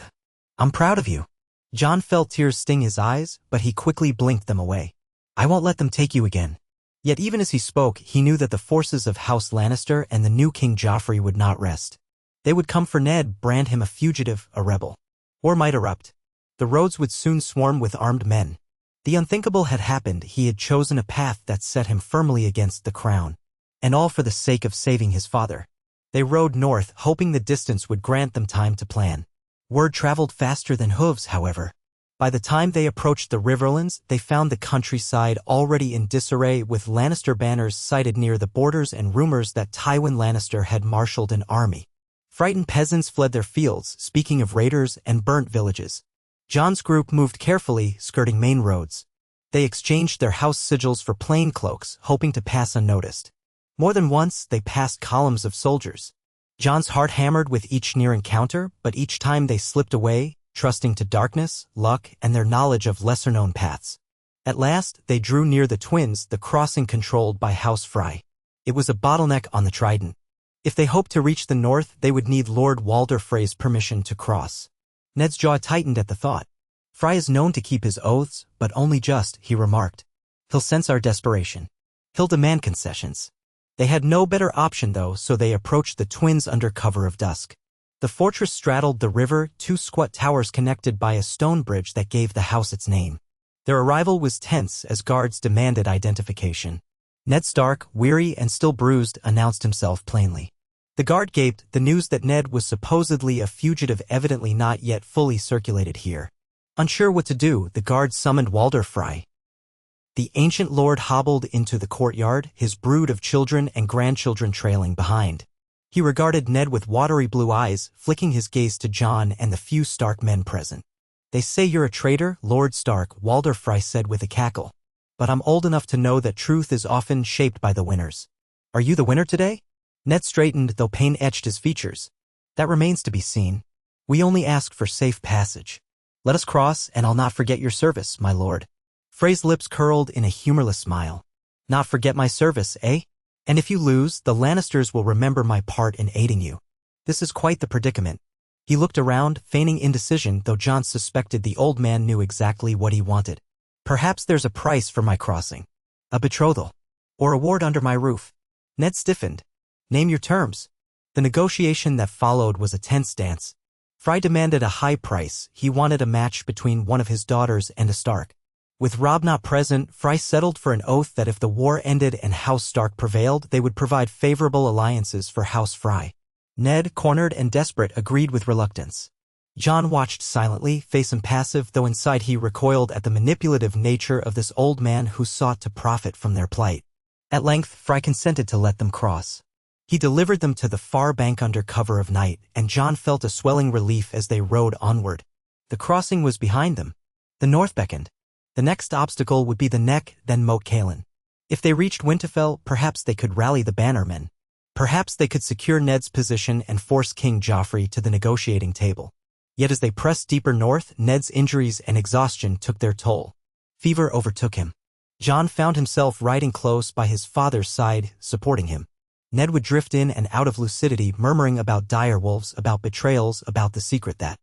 I'm proud of you." Jon felt tears sting his eyes, but he quickly blinked them away. "I won't let them take you again." Yet even as he spoke, he knew that the forces of House Lannister and the new King Joffrey would not rest. They would come for Ned, brand him a fugitive, a rebel. War might erupt. The roads would soon swarm with armed men. The unthinkable had happened. He had chosen a path that set him firmly against the crown. And all for the sake of saving his father. They rode north, hoping the distance would grant them time to plan. Word traveled faster than hooves, however. By the time they approached the Riverlands, they found the countryside already in disarray, with Lannister banners sighted near the borders and rumors that Tywin Lannister had marshaled an army. Frightened peasants fled their fields, speaking of raiders and burnt villages. Jon's group moved carefully, skirting main roads. They exchanged their house sigils for plain cloaks, hoping to pass unnoticed. More than once, they passed columns of soldiers. Jon's heart hammered with each near encounter, but each time they slipped away, trusting to darkness, luck, and their knowledge of lesser-known paths. At last, they drew near the twins, the crossing controlled by House Frey. It was a bottleneck on the Trident. If they hoped to reach the north, they would need Lord Walder Frey's permission to cross. Ned's jaw tightened at the thought. "Frey is known to keep his oaths, but only just," he remarked. "He'll sense our desperation. He'll demand concessions." They had no better option, though, so they approached the twins under cover of dusk. The fortress straddled the river, two squat towers connected by a stone bridge that gave the house its name. Their arrival was tense as guards demanded identification. Ned Stark, weary and still bruised, announced himself plainly. The guard gaped, the news that Ned was supposedly a fugitive evidently not yet fully circulated here. Unsure what to do, the guard summoned Walder Frey. The ancient lord hobbled into the courtyard, his brood of children and grandchildren trailing behind. He regarded Ned with watery blue eyes, flicking his gaze to Jon and the few Stark men present. "They say you're a traitor, Lord Stark," Walder Frey said with a cackle. "But I'm old enough to know that truth is often shaped by the winners. Are you the winner today?" Ned straightened, though pain etched his features. "That remains to be seen. We only ask for safe passage. Let us cross, and I'll not forget your service, my lord." Frey's lips curled in a humorless smile. "Not forget my service, eh? And if you lose, the Lannisters will remember my part in aiding you. This is quite the predicament." He looked around, feigning indecision, though Jon suspected the old man knew exactly what he wanted. "Perhaps there's a price for my crossing. A betrothal. Or a ward under my roof." Ned stiffened. "Name your terms." The negotiation that followed was a tense dance. Frey demanded a high price. He wanted a match between one of his daughters and a Stark. With Robb not present, Frey settled for an oath that if the war ended and House Stark prevailed, they would provide favorable alliances for House Frey. Ned, cornered and desperate, agreed with reluctance. Jon watched silently, face impassive, though inside he recoiled at the manipulative nature of this old man who sought to profit from their plight. At length, Frey consented to let them cross. He delivered them to the far bank under cover of night, and Jon felt a swelling relief as they rode onward. The crossing was behind them. The north beckoned. The next obstacle would be the Neck, then Moat Cailin. If they reached Winterfell, perhaps they could rally the bannermen. Perhaps they could secure Ned's position and force King Joffrey to the negotiating table. Yet as they pressed deeper north, Ned's injuries and exhaustion took their toll. Fever overtook him. Jon found himself riding close by his father's side, supporting him. Ned would drift in and out of lucidity, murmuring about direwolves, about betrayals, about the secret that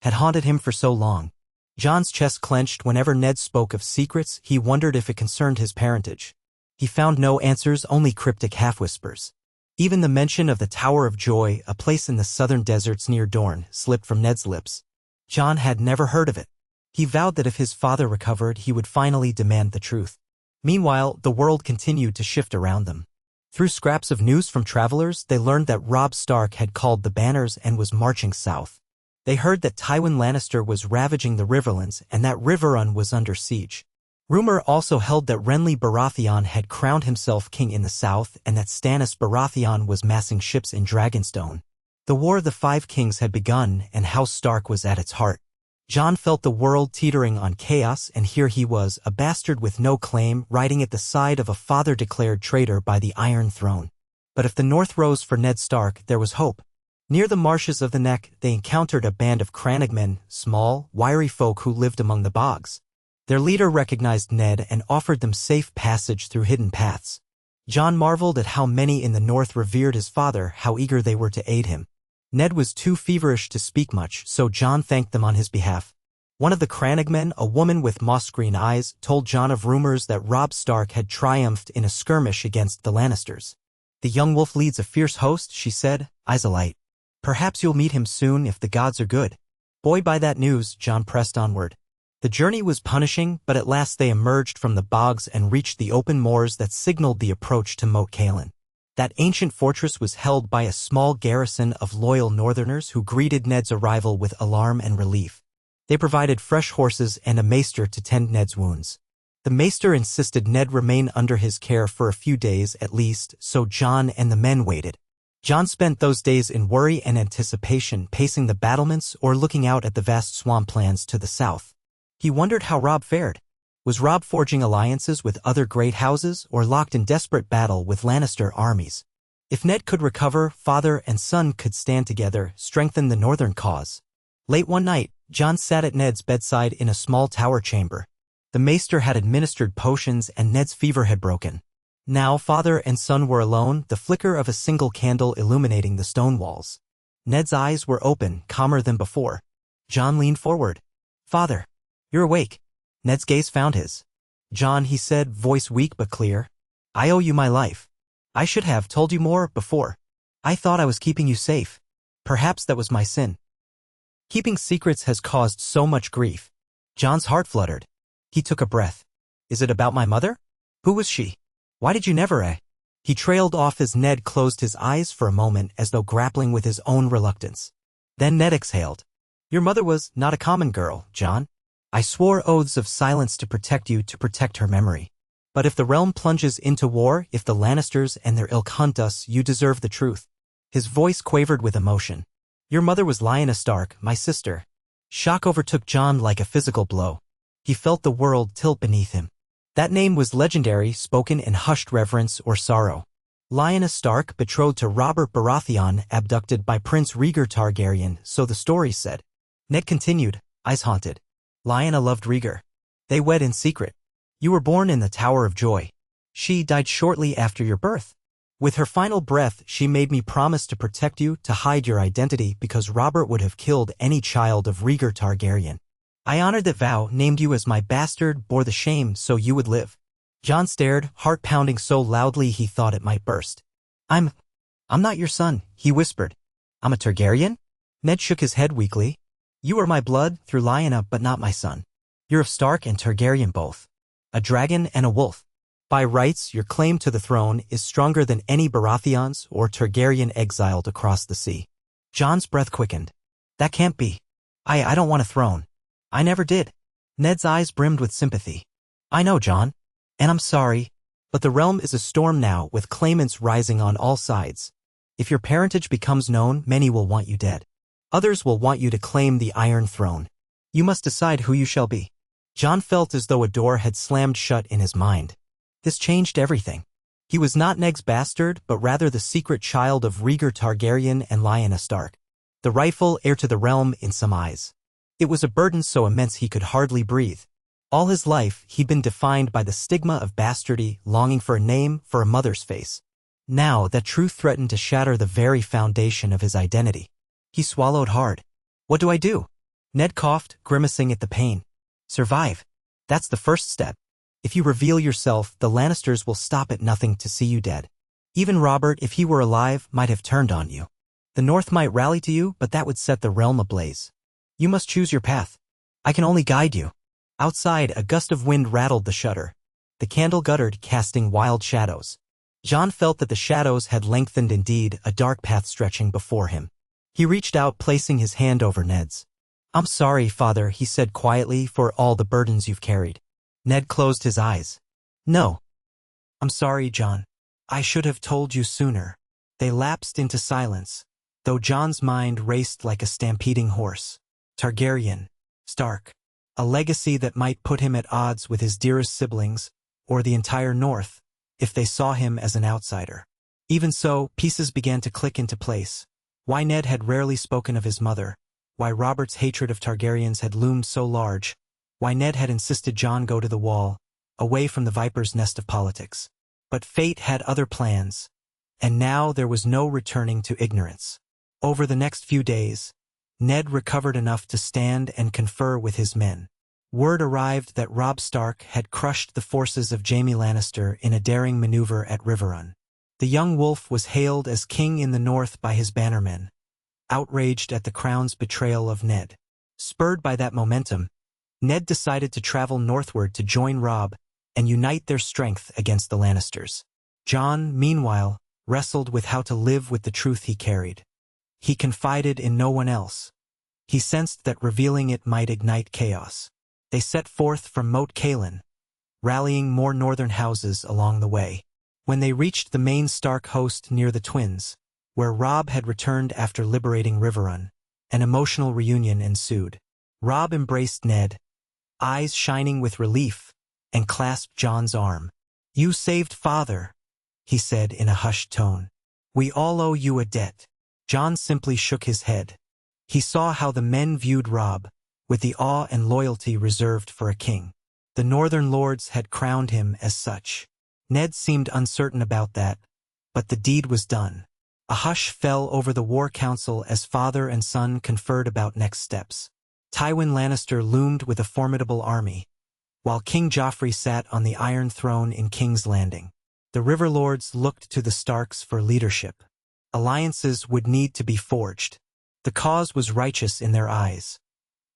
had haunted him for so long. Jon's chest clenched whenever Ned spoke of secrets. He wondered if it concerned his parentage. He found no answers, only cryptic half-whispers. Even the mention of the Tower of Joy, a place in the southern deserts near Dorne, slipped from Ned's lips. Jon had never heard of it. He vowed that if his father recovered, he would finally demand the truth. Meanwhile, the world continued to shift around them. Through scraps of news from travelers, they learned that Robb Stark had called the banners and was marching south. They heard that Tywin Lannister was ravaging the Riverlands and that Riverrun was under siege. Rumor also held that Renly Baratheon had crowned himself king in the south and that Stannis Baratheon was massing ships in Dragonstone. The War of the Five Kings had begun, and House Stark was at its heart. Jon felt the world teetering on chaos, and here he was, a bastard with no claim, riding at the side of a father-declared traitor by the Iron Throne. But if the North rose for Ned Stark, there was hope. Near the marshes of the Neck, they encountered a band of crannogmen, small, wiry folk who lived among the bogs. Their leader recognized Ned and offered them safe passage through hidden paths. Jon marveled at how many in the North revered his father, how eager they were to aid him. Ned was too feverish to speak much, so Jon thanked them on his behalf. One of the crannogmen, a woman with moss-green eyes, told Jon of rumors that Robb Stark had triumphed in a skirmish against the Lannisters. "The young wolf leads a fierce host," she said, eyes alight. "Perhaps you'll meet him soon if the gods are good." Buoyed by that news, Jon pressed onward. The journey was punishing, but at last they emerged from the bogs and reached the open moors that signaled the approach to Moat Cailin. That ancient fortress was held by a small garrison of loyal northerners who greeted Ned's arrival with alarm and relief. They provided fresh horses and a maester to tend Ned's wounds. The maester insisted Ned remain under his care for a few days at least, so Jon and the men waited. Jon spent those days in worry and anticipation, pacing the battlements or looking out at the vast swamplands to the south. He wondered how Robb fared. Was Robb forging alliances with other great houses or locked in desperate battle with Lannister armies? If Ned could recover, father and son could stand together, strengthen the northern cause. Late one night, Jon sat at Ned's bedside in a small tower chamber. The maester had administered potions and Ned's fever had broken. Now father and son were alone, the flicker of a single candle illuminating the stone walls. Ned's eyes were open, calmer than before. Jon leaned forward. "Father, you're awake." Ned's gaze found his. "Jon," he said, voice weak but clear, "I owe you my life. I should have told you more before. I thought I was keeping you safe. Perhaps that was my sin. Keeping secrets has caused so much grief. Jon's heart fluttered. He took a breath. Is it about my mother? Who was she? Why did you never? He trailed off as Ned closed his eyes for a moment as though grappling with his own reluctance. Then Ned exhaled. Your mother was not a common girl, Jon. I swore oaths of silence to protect you, to protect her memory. But if the realm plunges into war, if the Lannisters and their ilk hunt us, you deserve the truth. His voice quavered with emotion. Your mother was Lyanna Stark, my sister. Shock overtook Jon like a physical blow. He felt the world tilt beneath him. That name was legendary, spoken in hushed reverence or sorrow. Lyanna Stark, betrothed to Robert Baratheon, abducted by Prince Rhaegar Targaryen, so the story said. Ned continued, eyes haunted. Lyanna loved Rhaegar. They wed in secret. You were born in the Tower of Joy. She died shortly after your birth. With her final breath, she made me promise to protect you, to hide your identity, because Robert would have killed any child of Rhaegar Targaryen. I honored that vow, named you as my bastard, bore the shame so you would live. Jon stared, heart pounding so loudly he thought it might burst. I'm not your son, he whispered. I'm a Targaryen? Ned shook his head weakly. You are my blood, through Lyanna, but not my son. You're of Stark and Targaryen both. A dragon and a wolf. By rights, your claim to the throne is stronger than any Baratheons or Targaryen exiled across the sea. Jon's breath quickened. That can't be. I don't want a throne. I never did. Ned's eyes brimmed with sympathy. I know, Jon. And I'm sorry. But the realm is a storm now, with claimants rising on all sides. If your parentage becomes known, many will want you dead. Others will want you to claim the Iron Throne. You must decide who you shall be. Jon felt as though a door had slammed shut in his mind. This changed everything. He was not Ned's bastard, but rather the secret child of Rhaegar Targaryen and Lyanna Stark. The rightful heir to the realm in some eyes. It was a burden so immense he could hardly breathe. All his life, he'd been defined by the stigma of bastardy, longing for a name, for a mother's face. Now, that truth threatened to shatter the very foundation of his identity. He swallowed hard. What do I do? Ned coughed, grimacing at the pain. Survive. That's the first step. If you reveal yourself, the Lannisters will stop at nothing to see you dead. Even Robert, if he were alive, might have turned on you. The North might rally to you, but that would set the realm ablaze. You must choose your path. I can only guide you. Outside, a gust of wind rattled the shutter. The candle guttered, casting wild shadows. Jon felt that the shadows had lengthened indeed, a dark path stretching before him. He reached out, placing his hand over Ned's. I'm sorry, Father, he said quietly, for all the burdens you've carried. Ned closed his eyes. No. I'm sorry, Jon. I should have told you sooner. They lapsed into silence, though Jon's mind raced like a stampeding horse. Targaryen. Stark. A legacy that might put him at odds with his dearest siblings, or the entire North, if they saw him as an outsider. Even so, pieces began to click into place. Why Ned had rarely spoken of his mother, why Robert's hatred of Targaryens had loomed so large, why Ned had insisted Jon go to the wall, away from the viper's nest of politics. But fate had other plans, and now there was no returning to ignorance. Over the next few days, Ned recovered enough to stand and confer with his men. Word arrived that Robb Stark had crushed the forces of Jaime Lannister in a daring maneuver at Riverrun. The young wolf was hailed as king in the north by his bannermen, outraged at the crown's betrayal of Ned. Spurred by that momentum, Ned decided to travel northward to join Robb and unite their strength against the Lannisters. Jon, meanwhile, wrestled with how to live with the truth he carried. He confided in no one else. He sensed that revealing it might ignite chaos. They set forth from Moat Cailin, rallying more northern houses along the way. When they reached the main Stark host near the Twins, where Robb had returned after liberating Riverrun, an emotional reunion ensued. Robb embraced Ned, eyes shining with relief, and clasped Jon's arm. You saved Father, he said in a hushed tone. We all owe you a debt. Jon simply shook his head. He saw how the men viewed Robb, with the awe and loyalty reserved for a king. The northern lords had crowned him as such. Ned seemed uncertain about that, but the deed was done. A hush fell over the war council as father and son conferred about next steps. Tywin Lannister loomed with a formidable army, while King Joffrey sat on the Iron Throne in King's Landing. The River Lords looked to the Starks for leadership. Alliances would need to be forged. The cause was righteous in their eyes.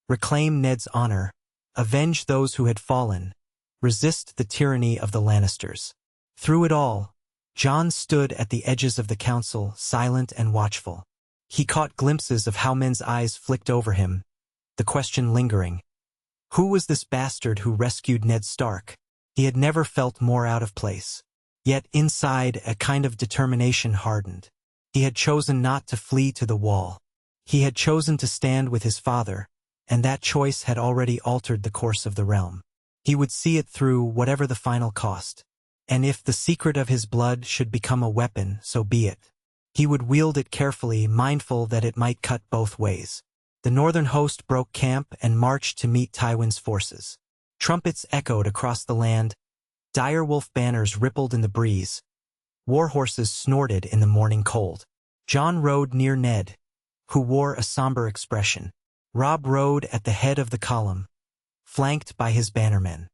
Reclaim Ned's honor. Avenge those who had fallen. Resist the tyranny of the Lannisters. Through it all, Jon stood at the edges of the council, silent and watchful. He caught glimpses of how men's eyes flicked over him, the question lingering. Who was this bastard who rescued Ned Stark? He had never felt more out of place. Yet inside, a kind of determination hardened. He had chosen not to flee to the wall. He had chosen to stand with his father, and that choice had already altered the course of the realm. He would see it through, whatever the final cost. And if the secret of his blood should become a weapon, so be it. He would wield it carefully, mindful that it might cut both ways. The northern host broke camp and marched to meet Tywin's forces. Trumpets echoed across the land. Direwolf banners rippled in the breeze. War horses snorted in the morning cold. Jon rode near Ned, who wore a somber expression. Robb rode at the head of the column, flanked by his bannermen.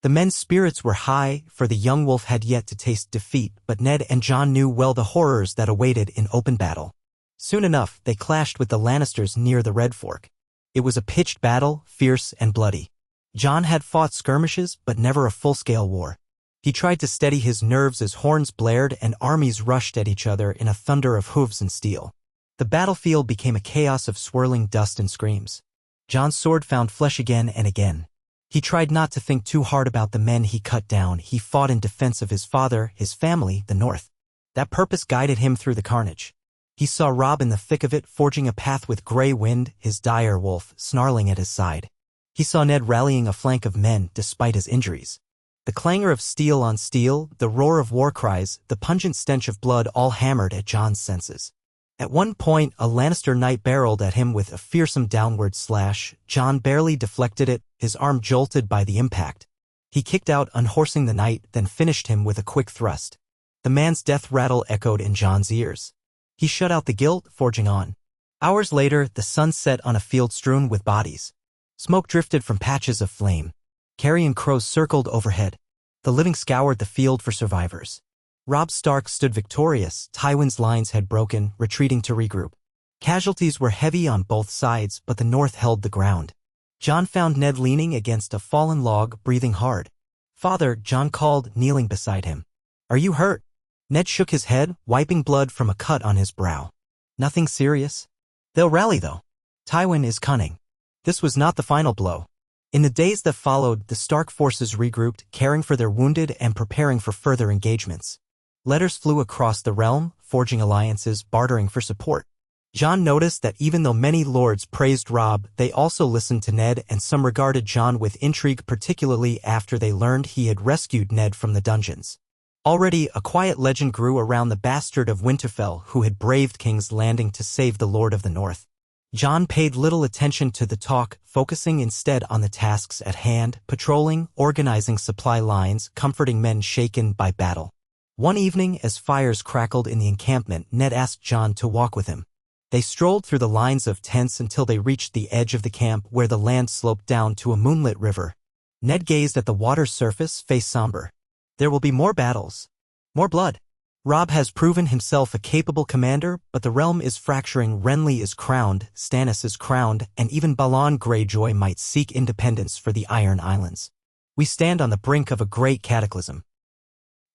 The men's spirits were high, for the young wolf had yet to taste defeat, but Ned and Jon knew well the horrors that awaited in open battle. Soon enough, they clashed with the Lannisters near the Red Fork. It was a pitched battle, fierce and bloody. Jon had fought skirmishes, but never a full-scale war. He tried to steady his nerves as horns blared and armies rushed at each other in a thunder of hooves and steel. The battlefield became a chaos of swirling dust and screams. Jon's sword found flesh again and again. He tried not to think too hard about the men he cut down. He fought in defense of his father, his family, the North. That purpose guided him through the carnage. He saw Robb in the thick of it, forging a path with Grey Wind, his dire wolf, snarling at his side. He saw Ned rallying a flank of men despite his injuries. The clangor of steel on steel, the roar of war cries, the pungent stench of blood all hammered at Jon's senses. At one point, a Lannister knight barreled at him with a fearsome downward slash. Jon barely deflected it, his arm jolted by the impact. He kicked out, unhorsing the knight, then finished him with a quick thrust. The man's death rattle echoed in Jon's ears. He shut out the guilt, forging on. Hours later, the sun set on a field strewn with bodies. Smoke drifted from patches of flame. Carrion crows circled overhead. The living scoured the field for survivors. Robb Stark stood victorious. Tywin's lines had broken, retreating to regroup. Casualties were heavy on both sides, but the North held the ground. Jon found Ned leaning against a fallen log, breathing hard. "Father," Jon called, kneeling beside him. "Are you hurt?" Ned shook his head, wiping blood from a cut on his brow. "Nothing serious. They'll rally, though. Tywin is cunning." This was not the final blow. In the days that followed, the Stark forces regrouped, caring for their wounded and preparing for further engagements. Letters flew across the realm, forging alliances, bartering for support. Jon noticed that even though many lords praised Robb, they also listened to Ned, and some regarded Jon with intrigue, particularly after they learned he had rescued Ned from the dungeons. Already, a quiet legend grew around the bastard of Winterfell who had braved King's Landing to save the Lord of the North. Jon paid little attention to the talk, focusing instead on the tasks at hand, patrolling, organizing supply lines, comforting men shaken by battle. One evening, as fires crackled in the encampment, Ned asked Jon to walk with him. They strolled through the lines of tents until they reached the edge of the camp where the land sloped down to a moonlit river. Ned gazed at the water's surface, face somber. "There will be more battles. More blood. Robb has proven himself a capable commander, but the realm is fracturing. Renly is crowned, Stannis is crowned, and even Balon Greyjoy might seek independence for the Iron Islands. We stand on the brink of a great cataclysm."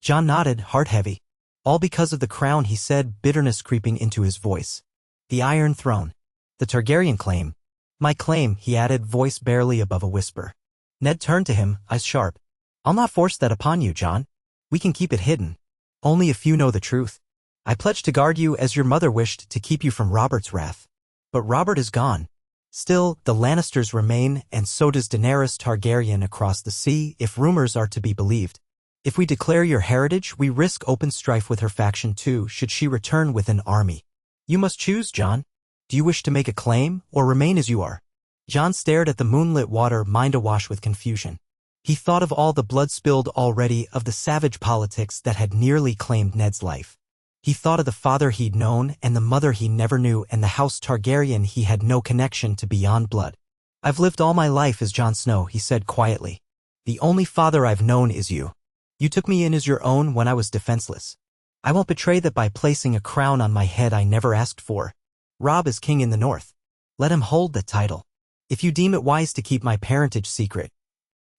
Jon nodded, heart heavy. "All because of the crown," he said, bitterness creeping into his voice. "The Iron Throne. The Targaryen claim." "My claim," he added, voice barely above a whisper. Ned turned to him, eyes sharp. "I'll not force that upon you, Jon. We can keep it hidden. Only if you know the truth. I pledge to guard you as your mother wished, to keep you from Robert's wrath. But Robert is gone. Still, the Lannisters remain, and so does Daenerys Targaryen across the sea, if rumors are to be believed. If we declare your heritage, we risk open strife with her faction too, should she return with an army. You must choose, Jon. Do you wish to make a claim, or remain as you are?" Jon stared at the moonlit water, mind awash with confusion. He thought of all the blood spilled already, of the savage politics that had nearly claimed Ned's life. He thought of the father he'd known and the mother he never knew, and the House Targaryen he had no connection to beyond blood. "I've lived all my life as Jon Snow," he said quietly. "The only father I've known is you. You took me in as your own when I was defenseless. I won't betray that by placing a crown on my head I never asked for. Robb is king in the north. Let him hold the title. If you deem it wise to keep my parentage secret,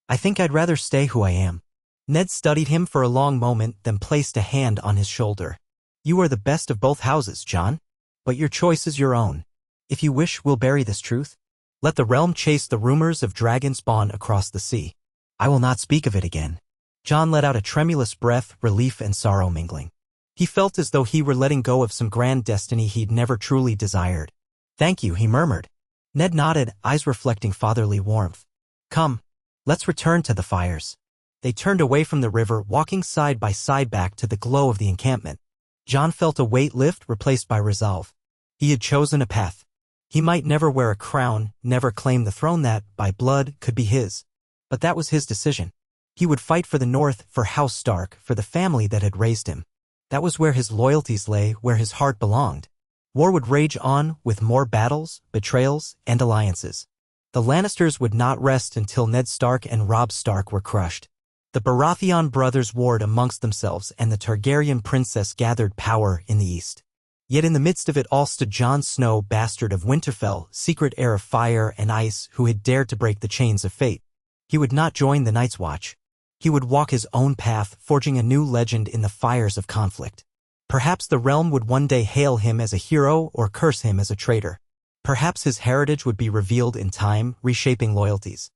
I think I'd rather stay who I am." Ned studied him for a long moment, then placed a hand on his shoulder. "You are the best of both houses, Jon. But your choice is your own. If you wish, we'll bury this truth. Let the realm chase the rumors of dragon spawn across the sea. I will not speak of it again." Jon let out a tremulous breath, relief and sorrow mingling. He felt as though he were letting go of some grand destiny he'd never truly desired. "Thank you," he murmured. Ned nodded, eyes reflecting fatherly warmth. "Come, let's return to the fires." They turned away from the river, walking side by side back to the glow of the encampment. Jon felt a weight lift, replaced by resolve. He had chosen a path. He might never wear a crown, never claim the throne that, by blood, could be his. But that was his decision. He would fight for the North, for House Stark, for the family that had raised him. That was where his loyalties lay, where his heart belonged. War would rage on, with more battles, betrayals, and alliances. The Lannisters would not rest until Ned Stark and Robb Stark were crushed. The Baratheon brothers warred amongst themselves, and the Targaryen princess gathered power in the east. Yet in the midst of it all stood Jon Snow, bastard of Winterfell, secret heir of fire and ice, who had dared to break the chains of fate. He would not join the Night's Watch. He would walk his own path, forging a new legend in the fires of conflict. Perhaps the realm would one day hail him as a hero or curse him as a traitor. Perhaps his heritage would be revealed in time, reshaping loyalties.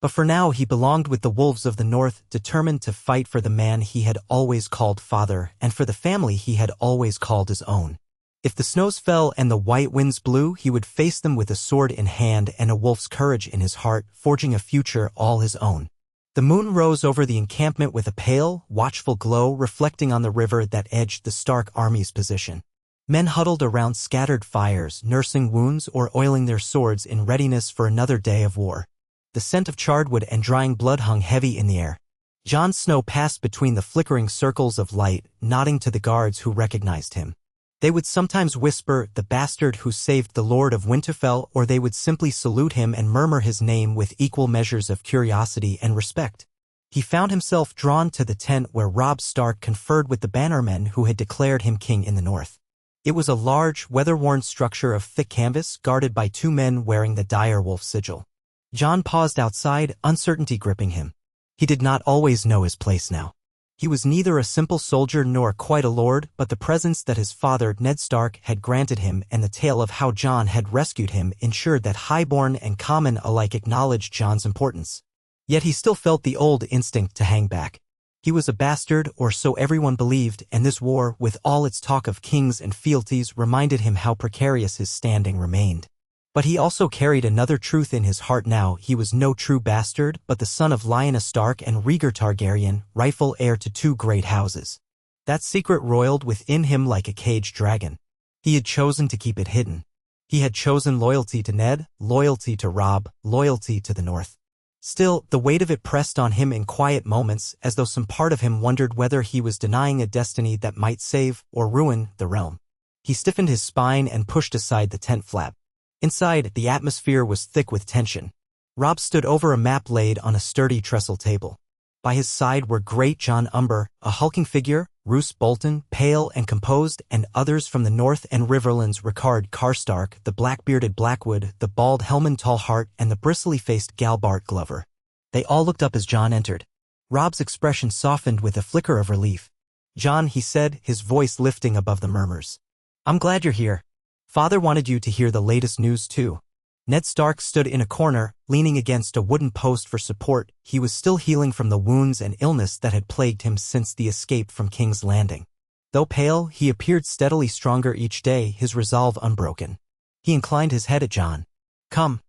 But for now he belonged with the wolves of the north, determined to fight for the man he had always called father and for the family he had always called his own. If the snows fell and the white winds blew, he would face them with a sword in hand and a wolf's courage in his heart, forging a future all his own. The moon rose over the encampment with a pale, watchful glow reflecting on the river that edged the Stark army's position. Men huddled around scattered fires, nursing wounds or oiling their swords in readiness for another day of war. The scent of charred wood and drying blood hung heavy in the air. Jon Snow passed between the flickering circles of light, nodding to the guards who recognized him. They would sometimes whisper, "The bastard who saved the Lord of Winterfell," or they would simply salute him and murmur his name with equal measures of curiosity and respect. He found himself drawn to the tent where Robb Stark conferred with the bannermen who had declared him king in the north. It was a large, weather-worn structure of thick canvas, guarded by two men wearing the dire wolf sigil. Jon paused outside, uncertainty gripping him. He did not always know his place now. He was neither a simple soldier nor quite a lord, but the presence that his father, Ned Stark, had granted him and the tale of how Jon had rescued him ensured that highborn and common alike acknowledged Jon's importance. Yet he still felt the old instinct to hang back. He was a bastard, or so everyone believed, and this war, with all its talk of kings and fealties, reminded him how precarious his standing remained. But he also carried another truth in his heart now. He was no true bastard, but the son of Lyanna Stark and Rhaegar Targaryen, rightful heir to two great houses. That secret roiled within him like a caged dragon. He had chosen to keep it hidden. He had chosen loyalty to Ned, loyalty to Robb, loyalty to the North. Still, the weight of it pressed on him in quiet moments, as though some part of him wondered whether he was denying a destiny that might save or ruin the realm. He stiffened his spine and pushed aside the tent flap. Inside, the atmosphere was thick with tension. Robb stood over a map laid on a sturdy trestle table. By his side were Great Jon Umber, a hulking figure, Roose Bolton, pale and composed, and others from the north and Riverlands: Rickard Karstark, the black-bearded Blackwood, the bald Helmund Tallheart, and the bristly-faced Galbart Glover. They all looked up as Jon entered. Robb's expression softened with a flicker of relief. "Jon," he said, his voice lifting above the murmurs. "I'm glad you're here. Father wanted you to hear the latest news too." Ned Stark stood in a corner, leaning against a wooden post for support. He was still healing from the wounds and illness that had plagued him since the escape from King's Landing. Though pale, he appeared steadily stronger each day, his resolve unbroken. He inclined his head at Jon. "Come.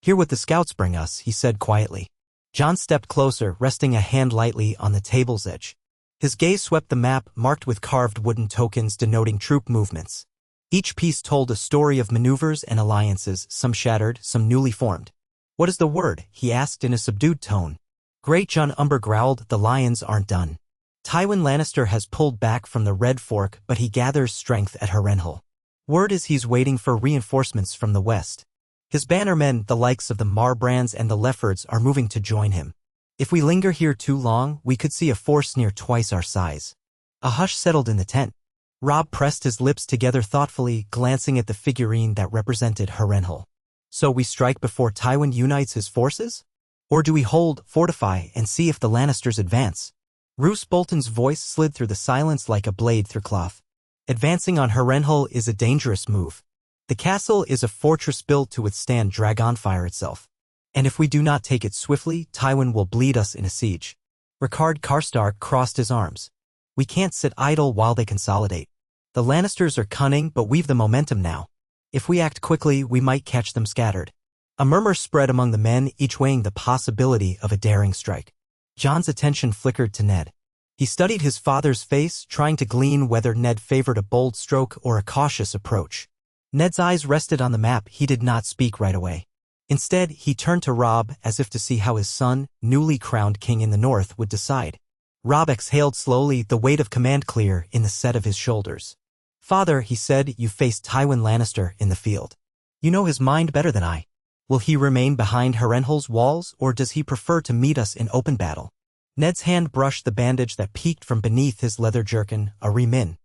Hear what the scouts bring us," he said quietly. Jon stepped closer, resting a hand lightly on the table's edge. His gaze swept the map, marked with carved wooden tokens denoting troop movements. Each piece told a story of maneuvers and alliances, some shattered, some newly formed. "What is the word?" he asked in a subdued tone. Great Jon Umber growled, "The lions aren't done. Tywin Lannister has pulled back from the Red Fork, but he gathers strength at Harrenhal. Word is he's waiting for reinforcements from the west. His bannermen, the likes of the Marbrands and the Leffords, are moving to join him. If we linger here too long, we could see a force near twice our size." A hush settled in the tent. Robb pressed his lips together thoughtfully, glancing at the figurine that represented Harrenhal. So we strike before Tywin unites his forces? Or do we hold, fortify, and see if the Lannisters advance? Roose Bolton's voice slid through the silence like a blade through cloth. Advancing on Harrenhal is a dangerous move. The castle is a fortress built to withstand dragonfire itself. And if we do not take it swiftly, Tywin will bleed us in a siege. Rickard Karstark crossed his arms. We can't sit idle while they consolidate. The Lannisters are cunning, but we've the momentum now. If we act quickly, we might catch them scattered. A murmur spread among the men, each weighing the possibility of a daring strike. Jon's attention flickered to Ned. He studied his father's face, trying to glean whether Ned favored a bold stroke or a cautious approach. Ned's eyes rested on the map. He did not speak right away. Instead, he turned to Robb as if to see how his son, newly crowned king in the north, would decide. Robb exhaled slowly, the weight of command clear in the set of his shoulders. "Father," he said, "you faced Tywin Lannister in the field. You know his mind better than I. Will he remain behind Harrenhal's walls, or does he prefer to meet us in open battle?" Ned's hand brushed the bandage that peeked from beneath his leather jerkin, a reminder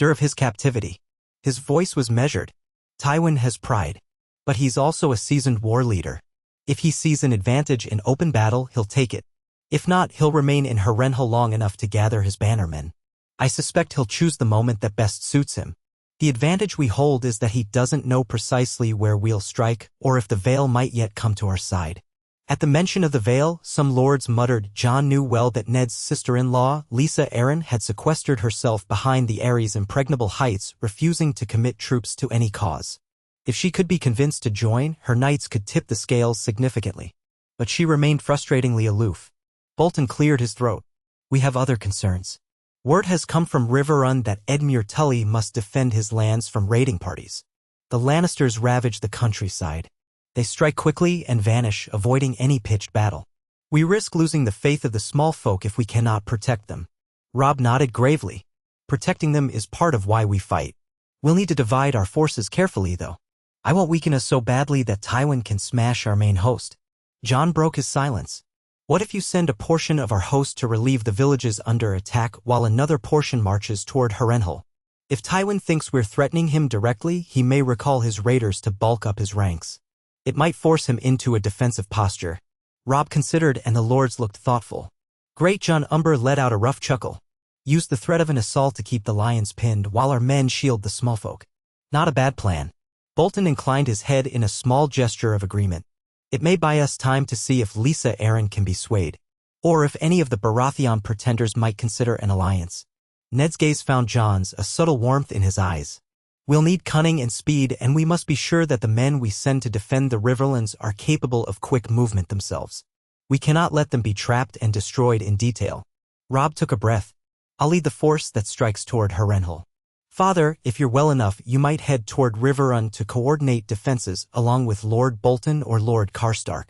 of his captivity. His voice was measured. "Tywin has pride. But he's also a seasoned war leader. If he sees an advantage in open battle, he'll take it. If not, he'll remain in Harrenhal long enough to gather his bannermen. I suspect he'll choose the moment that best suits him. The advantage we hold is that he doesn't know precisely where we'll strike, or if the Vale might yet come to our side." At the mention of the Vale, some lords muttered. Jon knew well that Ned's sister-in-law, Lisa Arryn, had sequestered herself behind the Aerys' impregnable heights, refusing to commit troops to any cause. If she could be convinced to join, her knights could tip the scales significantly. But she remained frustratingly aloof. Bolton cleared his throat. "We have other concerns. Word has come from Riverrun that Edmure Tully must defend his lands from raiding parties. The Lannisters ravage the countryside. They strike quickly and vanish, avoiding any pitched battle. We risk losing the faith of the small folk if we cannot protect them." Robb nodded gravely. "Protecting them is part of why we fight. We'll need to divide our forces carefully, though. I won't weaken us so badly that Tywin can smash our main host." Jon broke his silence. "What if you send a portion of our host to relieve the villages under attack while another portion marches toward Harrenhal? If Tywin thinks we're threatening him directly, he may recall his raiders to bulk up his ranks. It might force him into a defensive posture." Robb considered, and the lords looked thoughtful. Great Jon Umber let out a rough chuckle. "Use the threat of an assault to keep the lions pinned while our men shield the small folk. Not a bad plan." Bolton inclined his head in a small gesture of agreement. "It may buy us time to see if Lisa Arryn can be swayed, or if any of the Baratheon pretenders might consider an alliance." Ned's gaze found Jon's, a subtle warmth in his eyes. "We'll need cunning and speed, and we must be sure that the men we send to defend the Riverlands are capable of quick movement themselves. We cannot let them be trapped and destroyed in detail." Robb took a breath. "I'll lead the force that strikes toward Harrenhal. Father, if you're well enough, you might head toward Riverrun to coordinate defenses along with Lord Bolton or Lord Karstark.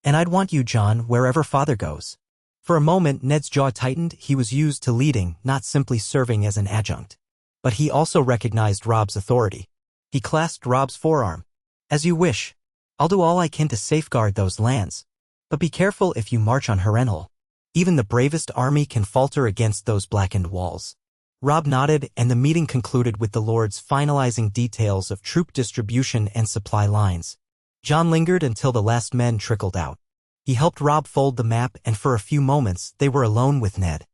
And I'd want you, Jon, wherever Father goes." For a moment, Ned's jaw tightened. He was used to leading, not simply serving as an adjunct. But he also recognized Robb's authority. He clasped Robb's forearm. "As you wish. I'll do all I can to safeguard those lands. But be careful if you march on Harrenhal. Even the bravest army can falter against those blackened walls." Robb nodded, and the meeting concluded with the lords finalizing details of troop distribution and supply lines. Jon lingered until the last men trickled out. He helped Robb fold the map, and for a few moments they were alone with Ned.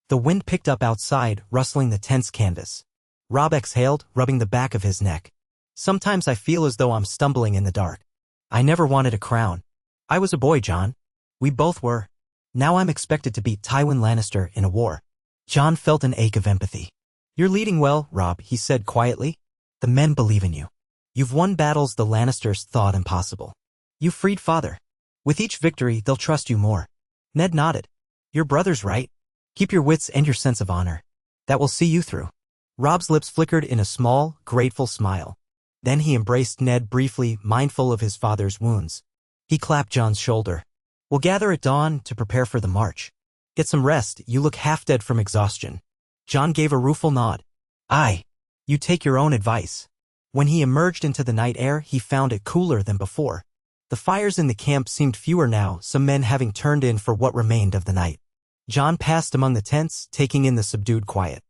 The wind picked up outside, rustling the tense canvas. Robb exhaled, rubbing the back of his neck. "Sometimes I feel as though I'm stumbling in the dark. I never wanted a crown. I was a boy, Jon. We both were. Now I'm expected to beat Tywin Lannister in a war." Jon felt an ache of empathy. "You're leading well, Robb," he said quietly. "The men believe in you. You've won battles the Lannisters thought impossible. You freed Father. With each victory, they'll trust you more." Ned nodded. "Your brother's right. Keep your wits and your sense of honor. That will see you through." Robb's lips flickered in a small, grateful smile. Then he embraced Ned briefly, mindful of his father's wounds. He clapped Jon's shoulder. "We'll gather at dawn to prepare for the march. Get some rest, you look half dead from exhaustion." Jon gave a rueful nod. "Aye. You take your own advice." When he emerged into the night air, he found it cooler than before. The fires in the camp seemed fewer now, some men having turned in for what remained of the night. Jon passed among the tents, taking in the subdued quiet.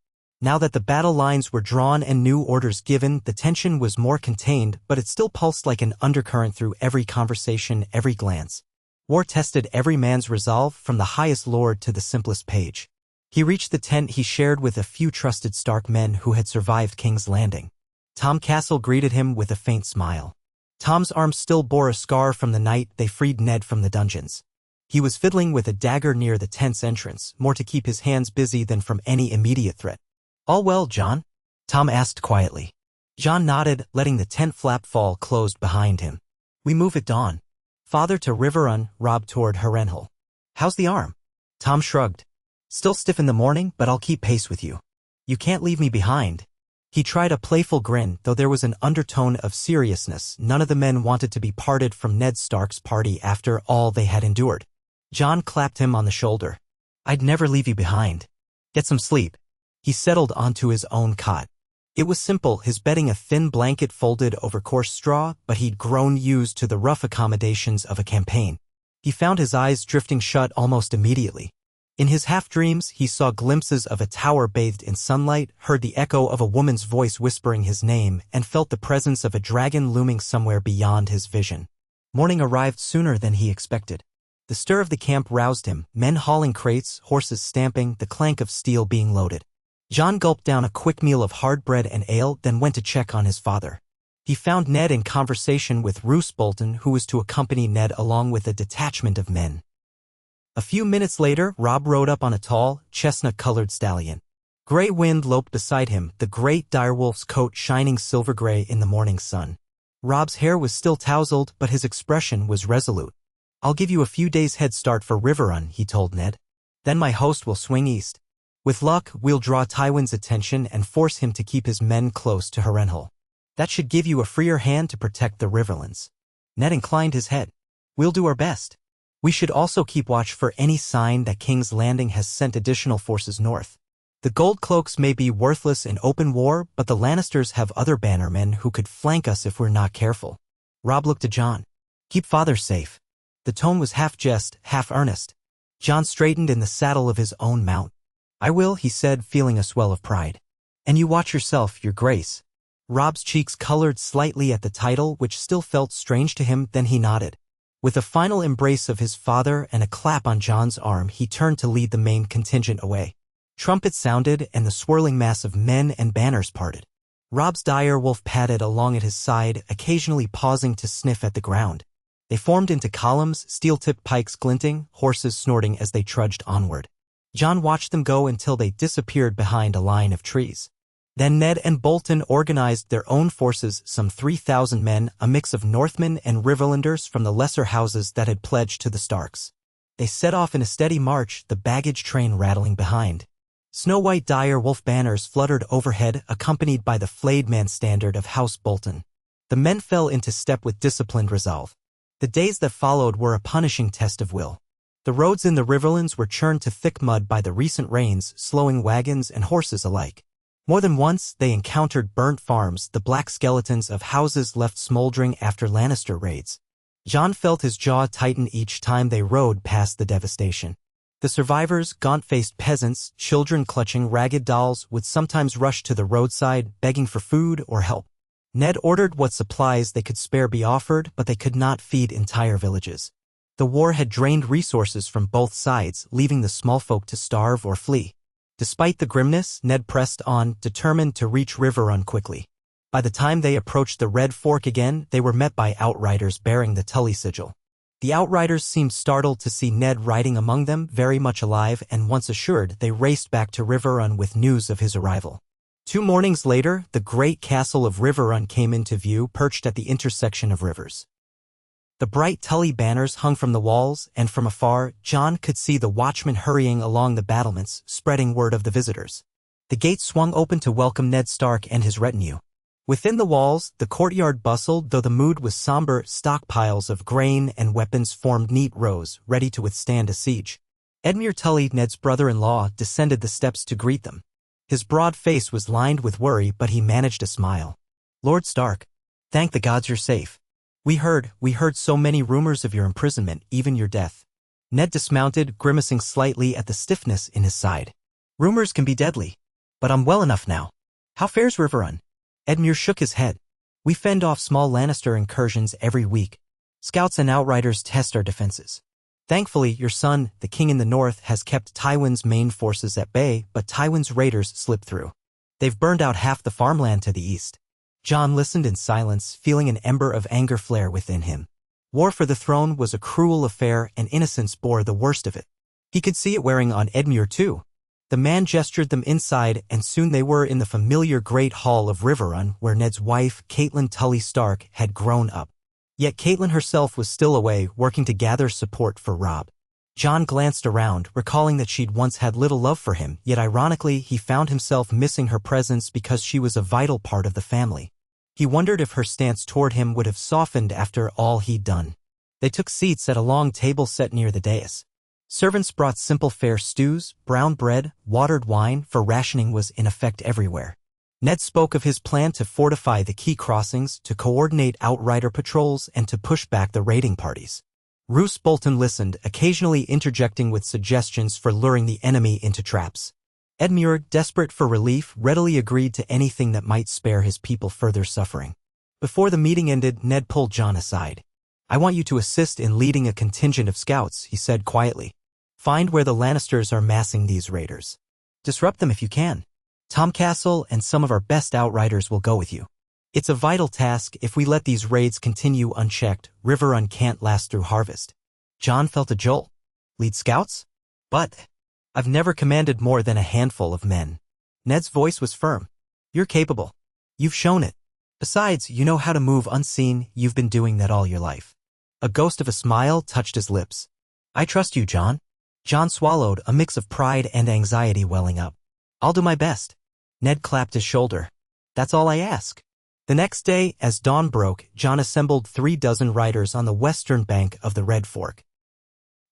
Now that the battle lines were drawn and new orders given, the tension was more contained, but it still pulsed like an undercurrent through every conversation, every glance. War tested every man's resolve, from the highest lord to the simplest page. He reached the tent he shared with a few trusted Stark men who had survived King's Landing. Tom Castle greeted him with a faint smile. Tom's arm still bore a scar from the night they freed Ned from the dungeons. He was fiddling with a dagger near the tent's entrance, more to keep his hands busy than from any immediate threat. "All well, John?" Tom asked quietly. John nodded, letting the tent flap fall closed behind him. "We move at dawn. Father to Riverrun, Rob toward Harrenhal. How's the arm?" Tom shrugged. "Still stiff in the morning, but I'll keep pace with you. You can't leave me behind." He tried a playful grin, though there was an undertone of seriousness. None of the men wanted to be parted from Ned Stark's party after all they had endured. John clapped him on the shoulder. "I'd never leave you behind. Get some sleep." He settled onto his own cot. It was simple, his bedding a thin blanket folded over coarse straw, but he'd grown used to the rough accommodations of a campaign. He found his eyes drifting shut almost immediately. In his half-dreams, he saw glimpses of a tower bathed in sunlight, heard the echo of a woman's voice whispering his name, and felt the presence of a dragon looming somewhere beyond his vision. Morning arrived sooner than he expected. The stir of the camp roused him, men hauling crates, horses stamping, the clank of steel being loaded. John gulped down a quick meal of hard bread and ale, then went to check on his father. He found Ned in conversation with Roose Bolton, who was to accompany Ned along with a detachment of men. A few minutes later, Rob rode up on a tall, chestnut-colored stallion. Grey Wind loped beside him, the great direwolf's coat shining silver-gray in the morning sun. Rob's hair was still tousled, but his expression was resolute. "I'll give you a few days' head start for Riverrun," he told Ned. "Then my host will swing east. With luck, we'll draw Tywin's attention and force him to keep his men close to Harrenhal. That should give you a freer hand to protect the Riverlands." Ned inclined his head. "We'll do our best. We should also keep watch for any sign that King's Landing has sent additional forces north. The Gold Cloaks may be worthless in open war, but the Lannisters have other bannermen who could flank us if we're not careful." Rob looked to John. "Keep father safe." The tone was half jest, half earnest. John straightened in the saddle of his own mount. "I will," he said, feeling a swell of pride. "And you watch yourself, your grace." Rob's cheeks colored slightly at the title, which still felt strange to him, then he nodded. With a final embrace of his father and a clap on John's arm, he turned to lead the main contingent away. Trumpets sounded, and the swirling mass of men and banners parted. Rob's dire wolf padded along at his side, occasionally pausing to sniff at the ground. They formed into columns, steel-tipped pikes glinting, horses snorting as they trudged onward. John watched them go until they disappeared behind a line of trees. Then Ned and Bolton organized their own forces, some 3,000 men, a mix of Northmen and Riverlanders from the lesser houses that had pledged to the Starks. They set off in a steady march, the baggage train rattling behind. Snow-white dire wolf banners fluttered overhead, accompanied by the flayed man standard of House Bolton. The men fell into step with disciplined resolve. The days that followed were a punishing test of will. The roads in the Riverlands were churned to thick mud by the recent rains, slowing wagons and horses alike. More than once, they encountered burnt farms, the black skeletons of houses left smoldering after Lannister raids. John felt his jaw tighten each time they rode past the devastation. The survivors, gaunt-faced peasants, children clutching ragged dolls, would sometimes rush to the roadside, begging for food or help. Ned ordered what supplies they could spare be offered, but they could not feed entire villages. The war had drained resources from both sides, leaving the small folk to starve or flee. Despite the grimness, Ned pressed on, determined to reach Riverrun quickly. By the time they approached the Red Fork again, they were met by outriders bearing the Tully sigil. The outriders seemed startled to see Ned riding among them, very much alive, and once assured, they raced back to Riverrun with news of his arrival. 2 mornings later, the great castle of Riverrun came into view, perched at the intersection of rivers. The bright Tully banners hung from the walls, and from afar, John could see the watchmen hurrying along the battlements, spreading word of the visitors. The gates swung open to welcome Ned Stark and his retinue. Within the walls, the courtyard bustled, though the mood was somber. Stockpiles of grain and weapons formed neat rows, ready to withstand a siege. Edmure Tully, Ned's brother-in-law, descended the steps to greet them. His broad face was lined with worry, but he managed a smile. "Lord Stark, thank the gods you're safe. We heard so many rumors of your imprisonment, even your death." Ned dismounted, grimacing slightly at the stiffness in his side. "Rumors can be deadly. But I'm well enough now. How fares Riverrun? Edmure shook his head. We fend off small Lannister incursions every week. Scouts and outriders test our defenses. Thankfully, your son, the king in the north, has kept Tywin's main forces at bay, but Tywin's raiders slipped through. They've burned out half the farmland to the east. Jon listened in silence, feeling an ember of anger flare within him. War for the throne was a cruel affair, and innocence bore the worst of it. He could see it wearing on Edmure too. The man gestured them inside, and soon they were in the familiar Great Hall of Riverrun, where Ned's wife, Catelyn Tully Stark, had grown up. Yet Catelyn herself was still away, working to gather support for Robb. Jon glanced around, recalling that she'd once had little love for him, yet ironically he found himself missing her presence because she was a vital part of the family. He wondered if her stance toward him would have softened after all he'd done. They took seats at a long table set near the dais. Servants brought simple fare stews, brown bread, watered wine, for rationing was in effect everywhere. Ned spoke of his plan to fortify the key crossings, to coordinate outrider patrols, and to push back the raiding parties. Roose Bolton listened, occasionally interjecting with suggestions for luring the enemy into traps. Edmure, desperate for relief, readily agreed to anything that might spare his people further suffering. Before the meeting ended, Ned pulled Jon aside. I want you to assist in leading a contingent of scouts, he said quietly. Find where the Lannisters are massing these raiders. Disrupt them if you can. Tom Castle and some of our best outriders will go with you. It's a vital task. If we let these raids continue unchecked, Riverrun can't last through harvest. Jon felt a jolt. Lead scouts? But I've never commanded more than a handful of men. Ned's voice was firm. You're capable. You've shown it. Besides, you know how to move unseen. You've been doing that all your life. A ghost of a smile touched his lips. I trust you, Jon. Jon swallowed, a mix of pride and anxiety welling up. I'll do my best. Ned clapped his shoulder. That's all I ask. The next day, as dawn broke, Jon assembled 36 riders on the western bank of the Red Fork.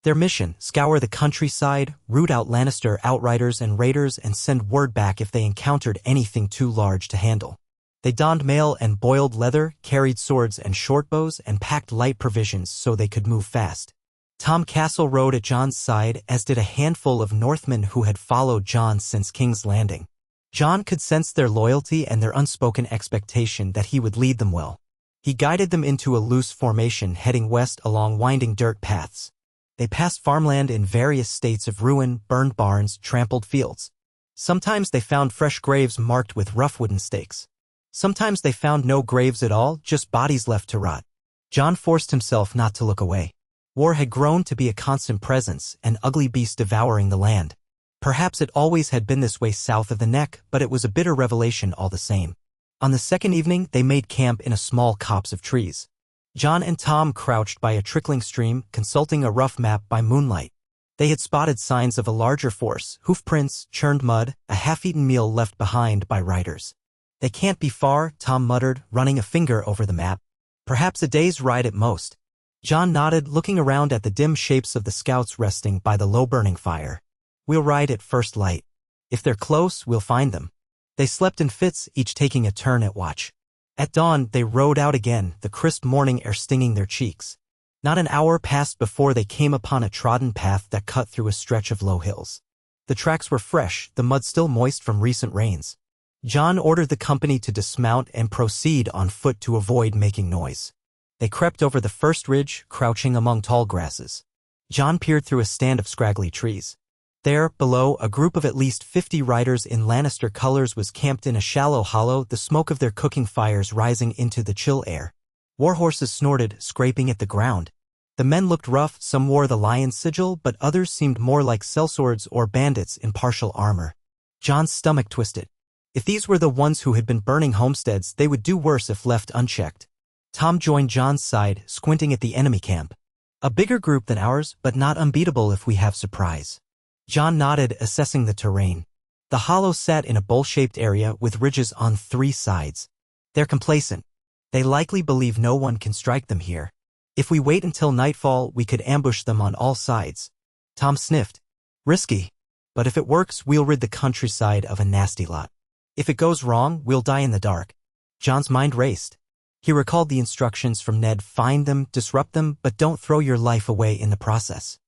Their mission, scour the countryside, root out Lannister outriders and raiders, and send word back if they encountered anything too large to handle. They donned mail and boiled leather, carried swords and shortbows, and packed light provisions so they could move fast. Tom Castle rode at Jon's side, as did a handful of Northmen who had followed Jon since King's Landing. Jon could sense their loyalty and their unspoken expectation that he would lead them well. He guided them into a loose formation heading west along winding dirt paths. They passed farmland in various states of ruin, burned barns, trampled fields. Sometimes they found fresh graves marked with rough wooden stakes. Sometimes they found no graves at all, just bodies left to rot. Jon forced himself not to look away. War had grown to be a constant presence, an ugly beast devouring the land. Perhaps it always had been this way south of the Neck, but it was a bitter revelation all the same. On the second evening, they made camp in a small copse of trees. Jon and Tom crouched by a trickling stream, consulting a rough map by moonlight. They had spotted signs of a larger force, hoof prints, churned mud, a half-eaten meal left behind by riders. They can't be far, Tom muttered, running a finger over the map. Perhaps a day's ride at most. Jon nodded, looking around at the dim shapes of the scouts resting by the low-burning fire. We'll ride at first light. If they're close, we'll find them. They slept in fits, each taking a turn at watch. At dawn, they rode out again, the crisp morning air stinging their cheeks. Not an hour passed before they came upon a trodden path that cut through a stretch of low hills. The tracks were fresh, the mud still moist from recent rains. Jon ordered the company to dismount and proceed on foot to avoid making noise. They crept over the first ridge, crouching among tall grasses. Jon peered through a stand of scraggly trees. There, below, a group of at least 50 riders in Lannister colors was camped in a shallow hollow, the smoke of their cooking fires rising into the chill air. Warhorses snorted, scraping at the ground. The men looked rough, some wore the lion's sigil, but others seemed more like sellswords or bandits in partial armor. Jon's stomach twisted. If these were the ones who had been burning homesteads, they would do worse if left unchecked. Tom joined Jon's side, squinting at the enemy camp. A bigger group than ours, but not unbeatable if we have surprise. Jon nodded, assessing the terrain. The hollow sat in a bowl-shaped area with ridges on 3 sides. They're complacent. They likely believe no one can strike them here. If we wait until nightfall, we could ambush them on all sides. Tom sniffed. Risky. But if it works, we'll rid the countryside of a nasty lot. If it goes wrong, we'll die in the dark. Jon's mind raced. He recalled the instructions from Ned: find them, disrupt them, but don't throw your life away in the process.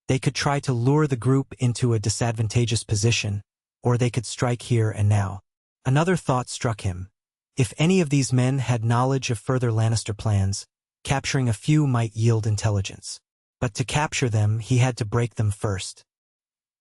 They could try to lure the group into a disadvantageous position, or they could strike here and now. Another thought struck him. If any of these men had knowledge of further Lannister plans, capturing a few might yield intelligence. But to capture them, he had to break them first.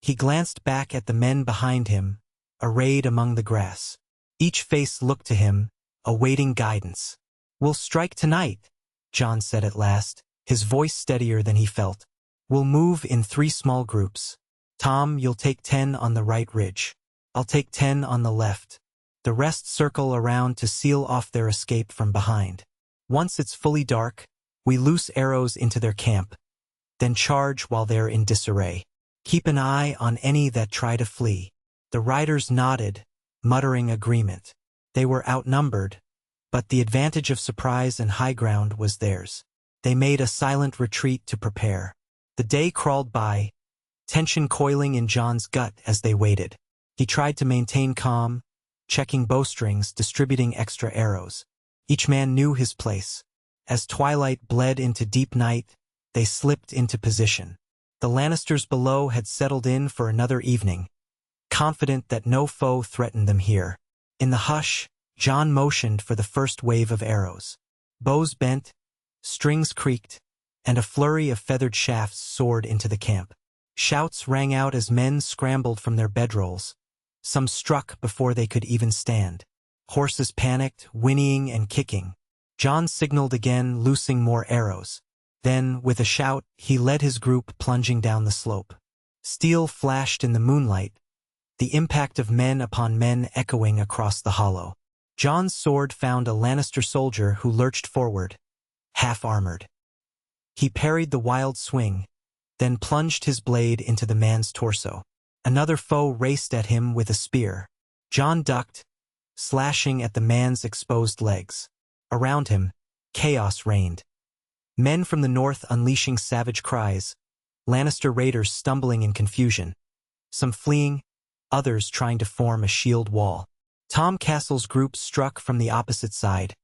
He glanced back at the men behind him, arrayed among the grass. Each face looked to him, awaiting guidance. "We'll strike tonight," Jon said at last, his voice steadier than he felt. "We'll move in 3 small groups. Tom, you'll take 10 on the right ridge. I'll take 10 on the left. The rest circle around to seal off their escape from behind. Once it's fully dark, we loose arrows into their camp, then charge while they're in disarray. Keep an eye on any that try to flee." The riders nodded, muttering agreement. They were outnumbered, but the advantage of surprise and high ground was theirs. They made a silent retreat to prepare. The day crawled by, tension coiling in Jon's gut as they waited. He tried to maintain calm, checking bowstrings, distributing extra arrows. Each man knew his place. As twilight bled into deep night, they slipped into position. The Lannisters below had settled in for another evening, confident that no foe threatened them here. In the hush, Jon motioned for the first wave of arrows. Bows bent, strings creaked, and a flurry of feathered shafts soared into the camp. Shouts rang out as men scrambled from their bedrolls. Some struck before they could even stand. Horses panicked, whinnying and kicking. Jon signaled again, loosing more arrows. Then, with a shout, he led his group plunging down the slope. Steel flashed in the moonlight, the impact of men upon men echoing across the hollow. Jon's sword found a Lannister soldier who lurched forward, half-armored. He parried the wild swing, then plunged his blade into the man's torso. Another foe raced at him with a spear. Jon ducked, slashing at the man's exposed legs. Around him, chaos reigned. Men from the north unleashing savage cries, Lannister raiders stumbling in confusion, some fleeing, others trying to form a shield wall. Tom Castle's group struck from the opposite side,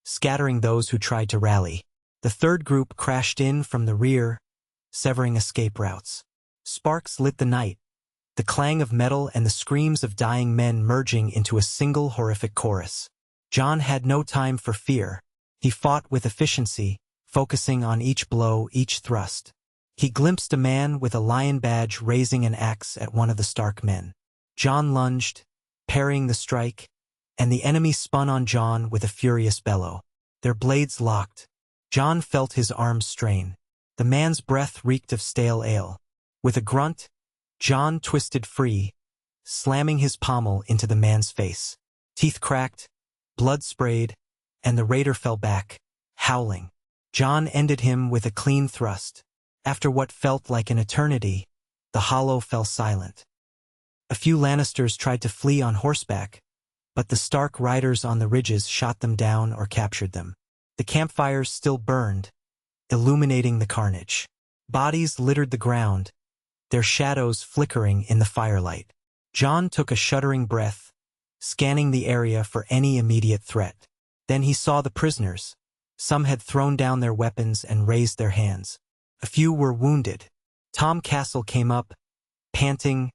scattering those who tried to rally. The third group crashed in from the rear, severing escape routes. Sparks lit the night, the clang of metal and the screams of dying men merging into a single horrific chorus. Jon had no time for fear. He fought with efficiency, focusing on each blow, each thrust. He glimpsed a man with a lion badge raising an axe at one of the Stark men. Jon lunged, parrying the strike, and the enemy spun on Jon with a furious bellow. Their blades locked. Jon felt his arms strain. The man's breath reeked of stale ale. With a grunt, Jon twisted free, slamming his pommel into the man's face. Teeth cracked, blood sprayed, and the raider fell back, howling. Jon ended him with a clean thrust. After what felt like an eternity, the hollow fell silent. A few Lannisters tried to flee on horseback, but the Stark riders on the ridges shot them down or captured them. The campfires still burned, illuminating the carnage. Bodies littered the ground, their shadows flickering in the firelight. Jon took a shuddering breath, scanning the area for any immediate threat. Then he saw the prisoners. Some had thrown down their weapons and raised their hands. A few were wounded. Tom Castle came up, panting,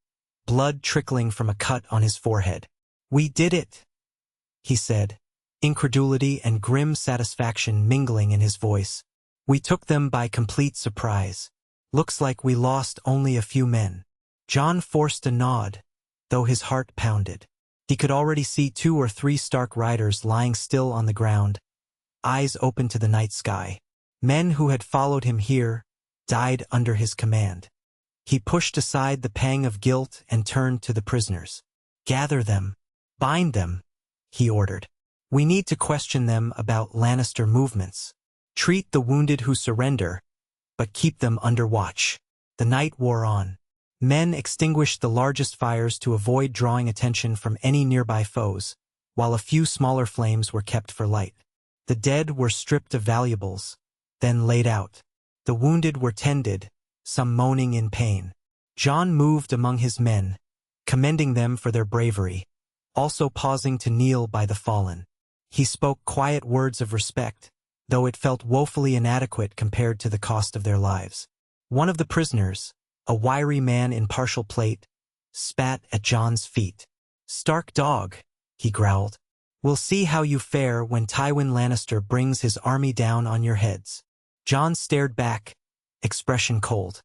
blood trickling from a cut on his forehead. "We did it," he said, incredulity and grim satisfaction mingling in his voice. "We took them by complete surprise. Looks like we lost only a few men." Jon forced a nod, though his heart pounded. He could already see 2 or 3 Stark riders lying still on the ground, eyes open to the night sky. Men who had followed him here died under his command. He pushed aside the pang of guilt and turned to the prisoners. "Gather them. Bind them," he ordered. "We need to question them about Lannister movements. Treat the wounded who surrender, but keep them under watch." The night wore on. Men extinguished the largest fires to avoid drawing attention from any nearby foes, while a few smaller flames were kept for light. The dead were stripped of valuables, then laid out. The wounded were tended, some moaning in pain. Jon moved among his men, commending them for their bravery, also pausing to kneel by the fallen. He spoke quiet words of respect, though it felt woefully inadequate compared to the cost of their lives. One of the prisoners, a wiry man in partial plate, spat at Jon's feet. "Stark dog," he growled. "We'll see how you fare when Tywin Lannister brings his army down on your heads." Jon stared back, expression cold.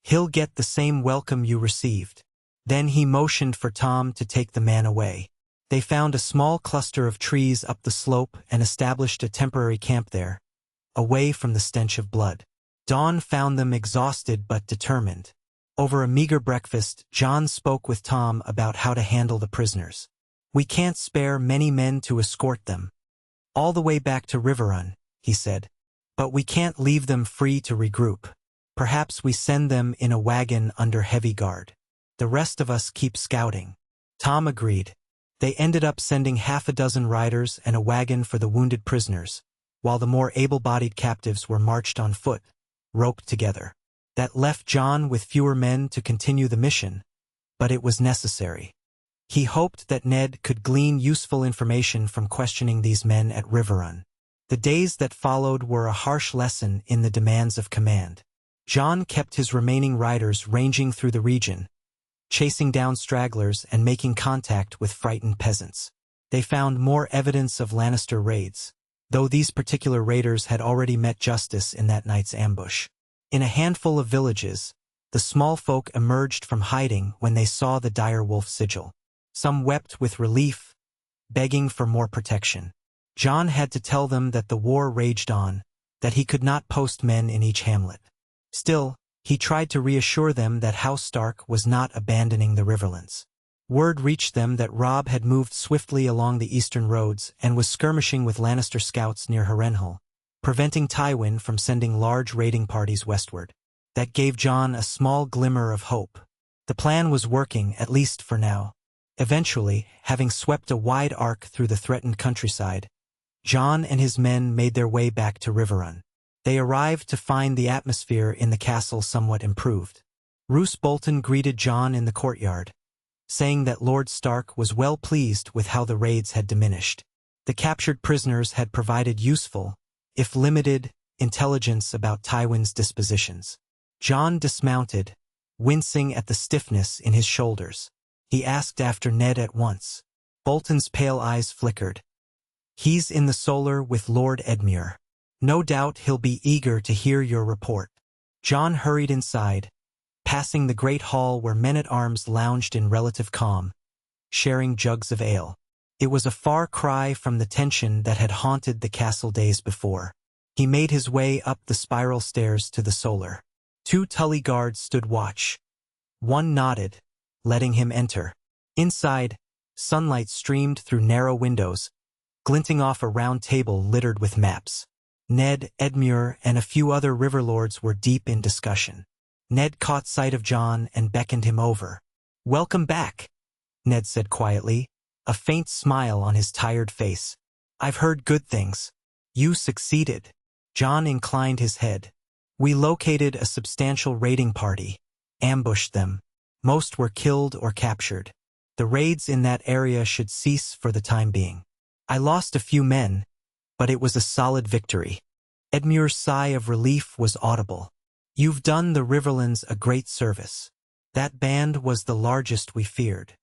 "He'll get the same welcome you received." Then he motioned for Tom to take the man away. They found a small cluster of trees up the slope and established a temporary camp there, away from the stench of blood. Dawn found them exhausted but determined. Over a meager breakfast, Jon spoke with Tom about how to handle the prisoners. "We can't spare many men to escort them all the way back to Riverrun," he said. "But we can't leave them free to regroup. Perhaps we send them in a wagon under heavy guard. The rest of us keep scouting." Tom agreed. They ended up sending half a dozen riders and a wagon for the wounded prisoners, while the more able-bodied captives were marched on foot, roped together. That left Jon with fewer men to continue the mission, but it was necessary. He hoped that Ned could glean useful information from questioning these men at Riverrun. The days that followed were a harsh lesson in the demands of command. Jon kept his remaining riders ranging through the region, chasing down stragglers and making contact with frightened peasants. They found more evidence of Lannister raids, though these particular raiders had already met justice in that night's ambush. In a handful of villages, the small folk emerged from hiding when they saw the dire wolf sigil. Some wept with relief, begging for more protection. Jon had to tell them that the war raged on, that he could not post men in each hamlet. Still, he tried to reassure them that House Stark was not abandoning the Riverlands. Word reached them that Robb had moved swiftly along the eastern roads and was skirmishing with Lannister scouts near Harrenhal, preventing Tywin from sending large raiding parties westward. That gave Jon a small glimmer of hope. The plan was working, at least for now. Eventually, having swept a wide arc through the threatened countryside, Jon and his men made their way back to Riverrun. They arrived to find the atmosphere in the castle somewhat improved. Roose Bolton greeted Jon in the courtyard, saying that Lord Stark was well pleased with how the raids had diminished. The captured prisoners had provided useful, if limited, intelligence about Tywin's dispositions. Jon dismounted, wincing at the stiffness in his shoulders. He asked after Ned at once. Bolton's pale eyes flickered. "He's in the Solar with Lord Edmure. No doubt he'll be eager to hear your report." Jon hurried inside, passing the great hall where men-at-arms lounged in relative calm, sharing jugs of ale. It was a far cry from the tension that had haunted the castle days before. He made his way up the spiral stairs to the Solar. 2 Tully guards stood watch. One nodded, letting him enter. Inside, sunlight streamed through narrow windows, glinting off a round table littered with maps. Ned, Edmure, and a few other riverlords were deep in discussion. Ned caught sight of Jon and beckoned him over. "Welcome back," Ned said quietly, a faint smile on his tired face. "I've heard good things. You succeeded." Jon inclined his head. "We located a substantial raiding party, ambushed them. Most were killed or captured. The raids in that area should cease for the time being. I lost a few men, but it was a solid victory." Edmure's sigh of relief was audible. "You've done the Riverlands a great service. That band was the largest we feared."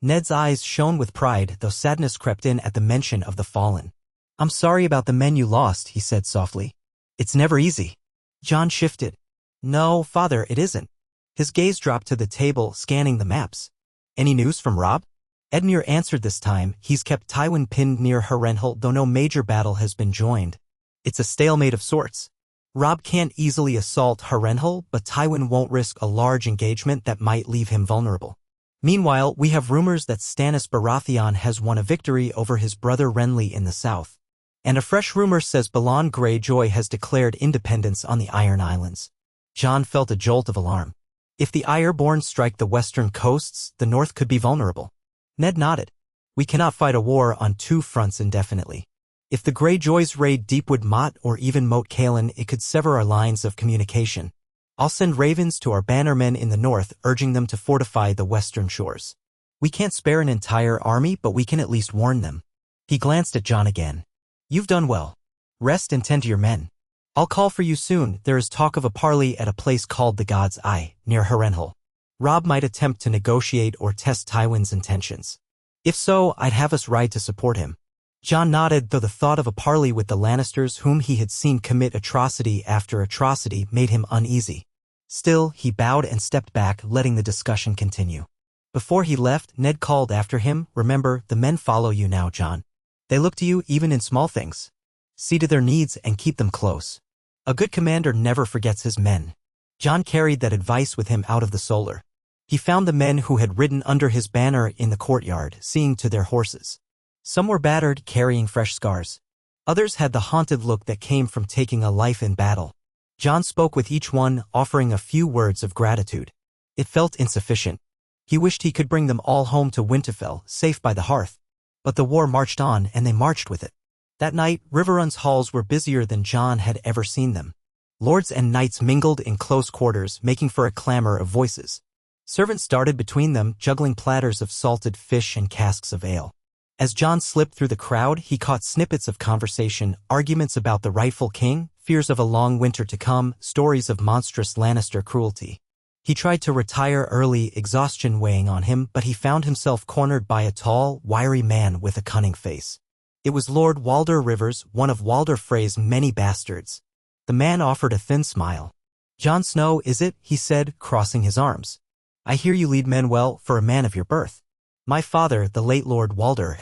Ned's eyes shone with pride, though sadness crept in at the mention of the fallen. "I'm sorry about the men you lost," he said softly. "It's never easy." Jon shifted. "No, father, it isn't." His gaze dropped to the table, scanning the maps. "Any news from Robb?" Edmure answered this time. "He's kept Tywin pinned near Harrenhal, though no major battle has been joined. It's a stalemate of sorts. Robb can't easily assault Harrenhal, but Tywin won't risk a large engagement that might leave him vulnerable. Meanwhile, we have rumors that Stannis Baratheon has won a victory over his brother Renly in the south. And a fresh rumor says Balon Greyjoy has declared independence on the Iron Islands." Jon felt a jolt of alarm. If the Ironborn strike the western coasts, the north could be vulnerable. Ned nodded. "We cannot fight a war on 2 fronts indefinitely. If the Greyjoys raid Deepwood Motte or even Moat Cailin, it could sever our lines of communication. I'll send ravens to our bannermen in the north, urging them to fortify the western shores. We can't spare an entire army, but we can at least warn them." He glanced at Jon again. "You've done well. Rest and tend to your men. I'll call for you soon. There is talk of a parley at a place called the God's Eye, near Harrenhal." Robb might attempt to negotiate or test Tywin's intentions. If so, I'd have us ride to support him. Jon nodded, though the thought of a parley with the Lannisters, whom he had seen commit atrocity after atrocity, made him uneasy. Still, he bowed and stepped back, letting the discussion continue. Before he left, Ned called after him, "Remember, the men follow you now, Jon. They look to you even in small things. See to their needs and keep them close. A good commander never forgets his men." Jon carried that advice with him out of the solar. He found the men who had ridden under his banner in the courtyard, seeing to their horses. Some were battered, carrying fresh scars. Others had the haunted look that came from taking a life in battle. Jon spoke with each one, offering a few words of gratitude. It felt insufficient. He wished he could bring them all home to Winterfell, safe by the hearth. But the war marched on, and they marched with it. That night, Riverlands halls were busier than Jon had ever seen them. Lords and knights mingled in close quarters, making for a clamor of voices. Servants darted between them, juggling platters of salted fish and casks of ale. As Jon slipped through the crowd, he caught snippets of conversation, arguments about the rightful king, fears of a long winter to come, stories of monstrous Lannister cruelty. He tried to retire early, exhaustion weighing on him, but he found himself cornered by a tall, wiry man with a cunning face. It was Lord Walder Rivers, one of Walder Frey's many bastards. The man offered a thin smile. "Jon Snow, is it?" he said, crossing his arms. "I hear you lead men well for a man of your birth. My father, the late Lord Walder."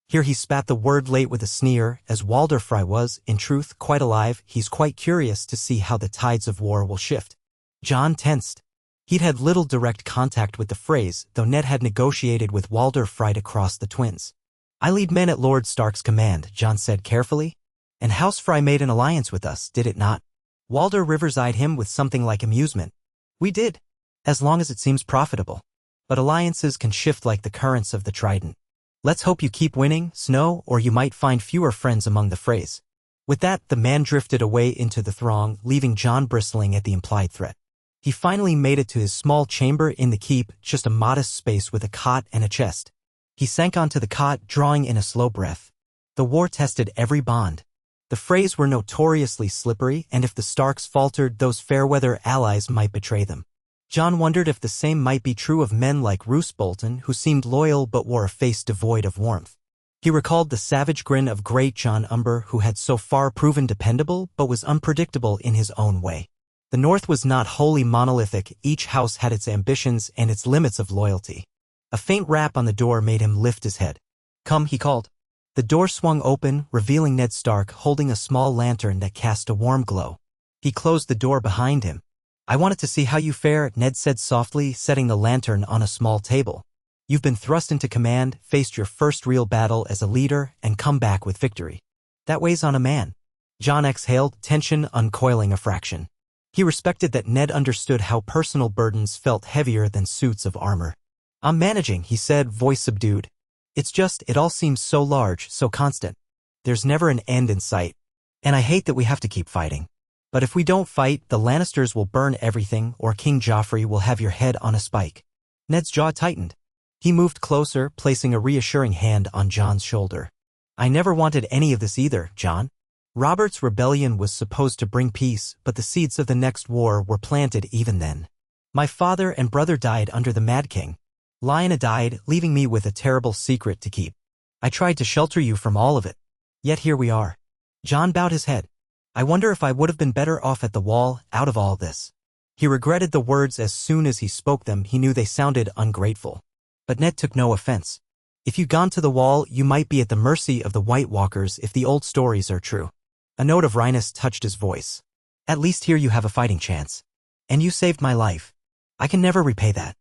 Here he spat the word late with a sneer, as Walder Frey was, in truth, quite alive. "He's quite curious to see how the tides of war will shift." Jon tensed. He'd had little direct contact with the Freys, though Ned had negotiated with Walder Frey to cross the twins. "I lead men at Lord Stark's command," Jon said carefully. "And House Frey made an alliance with us, did it not?" Walder Rivers eyed him with something like amusement. "We did. As long as it seems profitable. But alliances can shift like the currents of the Trident. Let's hope you keep winning, Snow, or you might find fewer friends among the Freys." With that, the man drifted away into the throng, leaving Jon bristling at the implied threat. He finally made it to his small chamber in the keep, just a modest space with a cot and a chest. He sank onto the cot, drawing in a slow breath. The war tested every bond. The Freys were notoriously slippery, and if the Starks faltered, those fair-weather allies might betray them. Jon wondered if the same might be true of men like Roose Bolton, who seemed loyal but wore a face devoid of warmth. He recalled the savage grin of great Jon Umber, who had so far proven dependable but was unpredictable in his own way. The North was not wholly monolithic. Each house had its ambitions and its limits of loyalty. A faint rap on the door made him lift his head. "Come," he called. The door swung open, revealing Ned Stark holding a small lantern that cast a warm glow. He closed the door behind him. "I wanted to see how you fare," Ned said softly, setting the lantern on a small table. "You've been thrust into command, faced your first real battle as a leader, and come back with victory. That weighs on a man." Jon exhaled, tension uncoiling a fraction. He respected that Ned understood how personal burdens felt heavier than suits of armor. "I'm managing," he said, voice subdued. "It's just, it all seems so large, so constant. There's never an end in sight. And I hate that we have to keep fighting. But if we don't fight, the Lannisters will burn everything, or King Joffrey will have your head on a spike." Ned's jaw tightened. He moved closer, placing a reassuring hand on Jon's shoulder. "I never wanted any of this either, Jon. Robert's rebellion was supposed to bring peace, but the seeds of the next war were planted even then. My father and brother died under the Mad King. Lyanna died, leaving me with a terrible secret to keep. I tried to shelter you from all of it. Yet here we are." Jon bowed his head. "I wonder if I would have been better off at the wall, out of all this." He regretted the words as soon as he spoke them. He knew they sounded ungrateful. But Ned took no offense. "If you'd gone to the wall, you might be at the mercy of the White Walkers if the old stories are true." A note of wryness touched his voice. "At least here you have a fighting chance. And you saved my life. I can never repay that."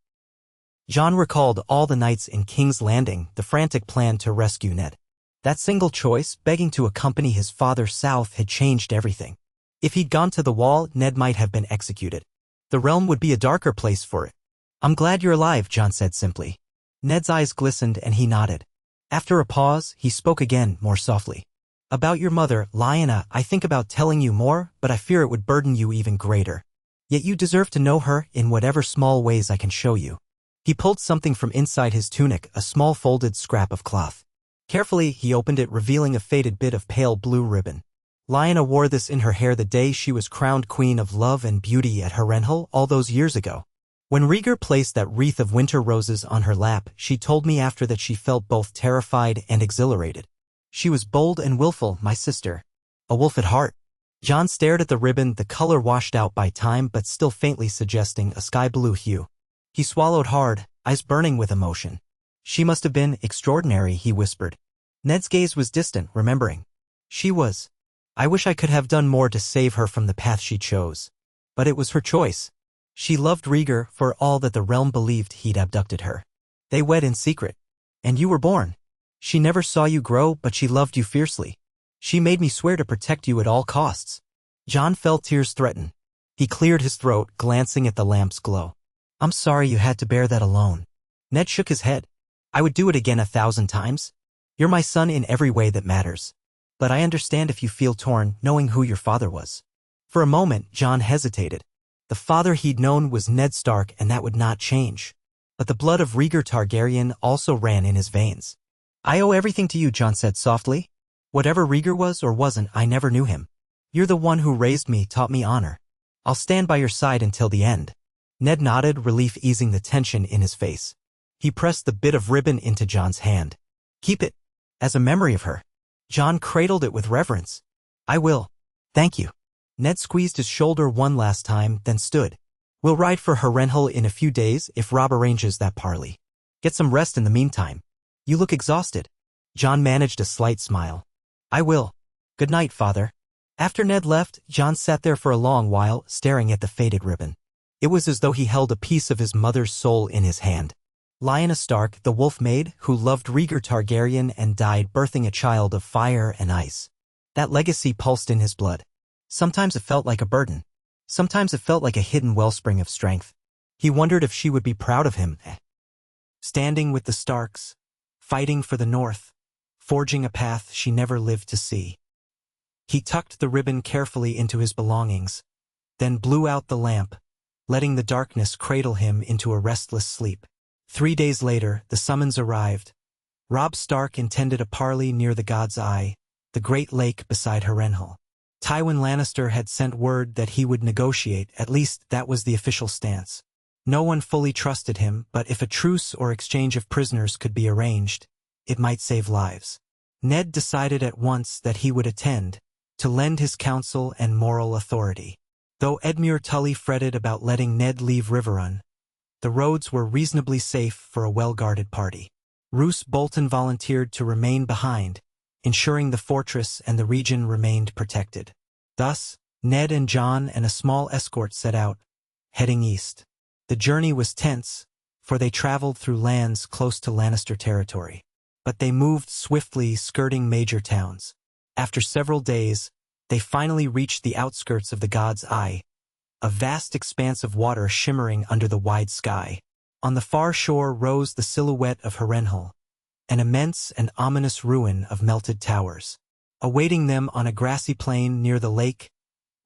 Jon recalled all the nights in King's Landing, the frantic plan to rescue Ned. That single choice, begging to accompany his father south, had changed everything. If he'd gone to the wall, Ned might have been executed. The realm would be a darker place for it. "I'm glad you're alive," Jon said simply. Ned's eyes glistened and he nodded. After a pause, he spoke again, more softly. "About your mother, Lyanna, I think about telling you more, but I fear it would burden you even greater. Yet you deserve to know her in whatever small ways I can show you." He pulled something from inside his tunic, a small folded scrap of cloth. Carefully, he opened it, revealing a faded bit of pale blue ribbon. Lyanna wore this in her hair the day she was crowned Queen of Love and Beauty at Harrenhal all those years ago. When Rhaegar placed that wreath of winter roses on her lap, she told me after that she felt both terrified and exhilarated. She was bold and willful, my sister. A wolf at heart. Jon stared at the ribbon, the color washed out by time but still faintly suggesting a sky-blue hue. He swallowed hard, eyes burning with emotion. She must have been extraordinary, he whispered. Ned's gaze was distant, remembering. She was. I wish I could have done more to save her from the path she chose. But it was her choice. She loved Rhaegar for all that the realm believed he'd abducted her. They wed in secret. And you were born. She never saw you grow, but she loved you fiercely. She made me swear to protect you at all costs. Jon felt tears threaten. He cleared his throat, glancing at the lamp's glow. I'm sorry you had to bear that alone. Ned shook his head. I would do it again 1,000 times. You're my son in every way that matters. But I understand if you feel torn, knowing who your father was. For a moment, Jon hesitated. The father he'd known was Ned Stark, and that would not change. But the blood of Rhaegar Targaryen also ran in his veins. I owe everything to you, Jon said softly. Whatever Rhaegar was or wasn't, I never knew him. You're the one who raised me, taught me honor. I'll stand by your side until the end. Ned nodded, relief easing the tension in his face. He pressed the bit of ribbon into Jon's hand. Keep it. As a memory of her. Jon cradled it with reverence. I will. Thank you. Ned squeezed his shoulder one last time, then stood. We'll ride for Harrenhal in a few days if Robb arranges that parley. Get some rest in the meantime. You look exhausted. Jon managed a slight smile. I will. Good night, father. After Ned left, Jon sat there for a long while, staring at the faded ribbon. It was as though he held a piece of his mother's soul in his hand. Lyanna Stark, the wolf maid, who loved Rhaegar Targaryen and died birthing a child of fire and ice. That legacy pulsed in his blood. Sometimes it felt like a burden. Sometimes it felt like a hidden wellspring of strength. He wondered if she would be proud of him. Standing with the Starks, fighting for the North, forging a path she never lived to see. He tucked the ribbon carefully into his belongings, then blew out the lamp, letting the darkness cradle him into a restless sleep. 3 days later, the summons arrived. Robb Stark intended a parley near the God's Eye, the great lake beside Harrenhal. Tywin Lannister had sent word that he would negotiate, at least that was the official stance. No one fully trusted him, but if a truce or exchange of prisoners could be arranged, it might save lives. Ned decided at once that he would attend, to lend his counsel and moral authority. Though Edmure Tully fretted about letting Ned leave Riverrun, the roads were reasonably safe for a well-guarded party. Roose Bolton volunteered to remain behind, ensuring the fortress and the region remained protected. Thus, Ned and Jon and a small escort set out, heading east. The journey was tense, for they traveled through lands close to Lannister territory. But they moved swiftly, skirting major towns. After several days, they finally reached the outskirts of the God's Eye, a vast expanse of water shimmering under the wide sky. On the far shore rose the silhouette of Harrenhal, an immense and ominous ruin of melted towers. Awaiting them on a grassy plain near the lake,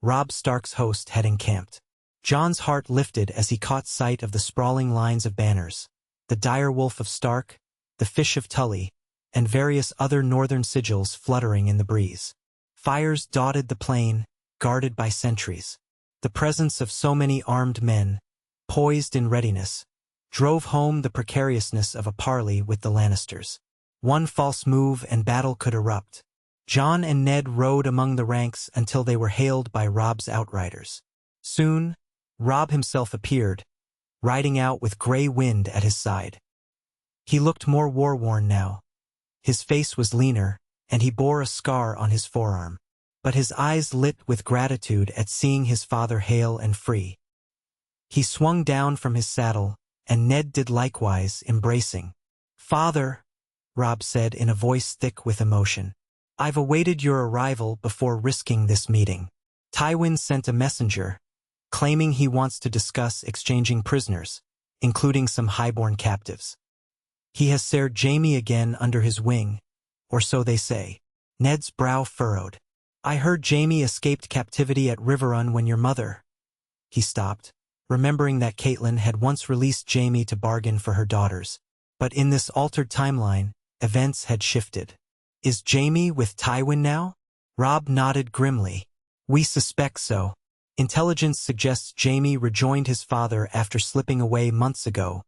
Robb Stark's host had encamped. Jon's heart lifted as he caught sight of the sprawling lines of banners, the direwolf of Stark, the fish of Tully, and various other northern sigils fluttering in the breeze. Fires dotted the plain, guarded by sentries. The presence of so many armed men, poised in readiness, drove home the precariousness of a parley with the Lannisters. One false move and battle could erupt. Jon and Ned rode among the ranks until they were hailed by Robb's outriders. Soon, Robb himself appeared, riding out with Grey Wind at his side. He looked more war-worn now. His face was leaner, and he bore a scar on his forearm. But his eyes lit with gratitude at seeing his father hale and free. He swung down from his saddle, and Ned did likewise, embracing. "Father," Robb said in a voice thick with emotion, "I've awaited your arrival before risking this meeting. Tywin sent a messenger, claiming he wants to discuss exchanging prisoners, including some highborn captives. He has Ser Jaime again under his wing, or so they say." Ned's brow furrowed. "I heard Jaime escaped captivity at Riverrun when your mother—" He stopped, remembering that Catelyn had once released Jaime to bargain for her daughters. But in this altered timeline, events had shifted. "Is Jaime with Tywin now?" Robb nodded grimly. "We suspect so. Intelligence suggests Jaime rejoined his father after slipping away months ago,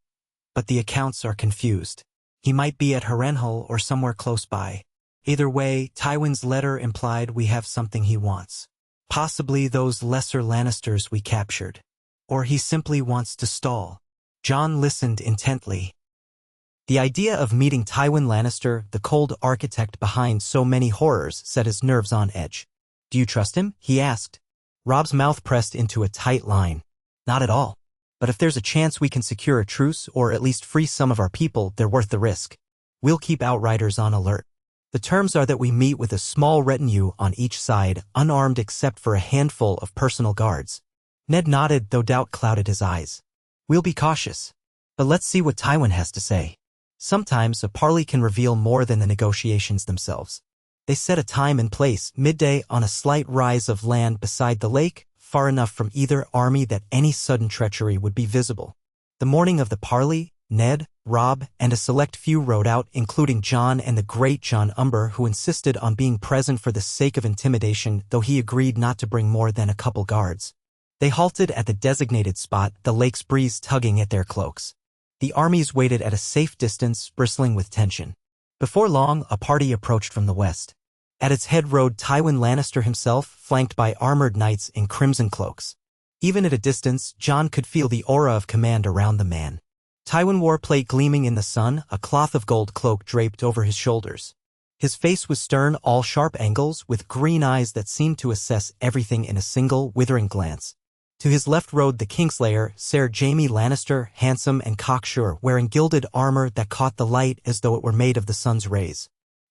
but the accounts are confused. He might be at Harrenhal or somewhere close by. Either way, Tywin's letter implied we have something he wants. Possibly those lesser Lannisters we captured. Or he simply wants to stall. Jon listened intently. The idea of meeting Tywin Lannister, the cold architect behind so many horrors, set his nerves on edge. "Do you trust him?" he asked. Robb's mouth pressed into a tight line. "Not at all. But if there's a chance we can secure a truce or at least free some of our people, they're worth the risk. We'll keep outriders on alert. The terms are that we meet with a small retinue on each side, unarmed except for a handful of personal guards." Ned nodded, though doubt clouded his eyes. "We'll be cautious. But let's see what Tywin has to say." Sometimes a parley can reveal more than the negotiations themselves. They set a time and place, midday, on a slight rise of land beside the lake, far enough from either army that any sudden treachery would be visible. The morning of the parley, Ned, Robb, and a select few rode out, including Jon and the great Jon Umber, who insisted on being present for the sake of intimidation, though he agreed not to bring more than a couple guards. They halted at the designated spot, the lake's breeze tugging at their cloaks. The armies waited at a safe distance, bristling with tension. Before long, a party approached from the west. At its head rode Tywin Lannister himself, flanked by armored knights in crimson cloaks. Even at a distance, Jon could feel the aura of command around the man. Tywin wore plate gleaming in the sun, a cloth of gold cloak draped over his shoulders. His face was stern, all sharp angles, with green eyes that seemed to assess everything in a single, withering glance. To his left rode the Kingslayer, Ser Jaime Lannister, handsome and cocksure, wearing gilded armor that caught the light as though it were made of the sun's rays.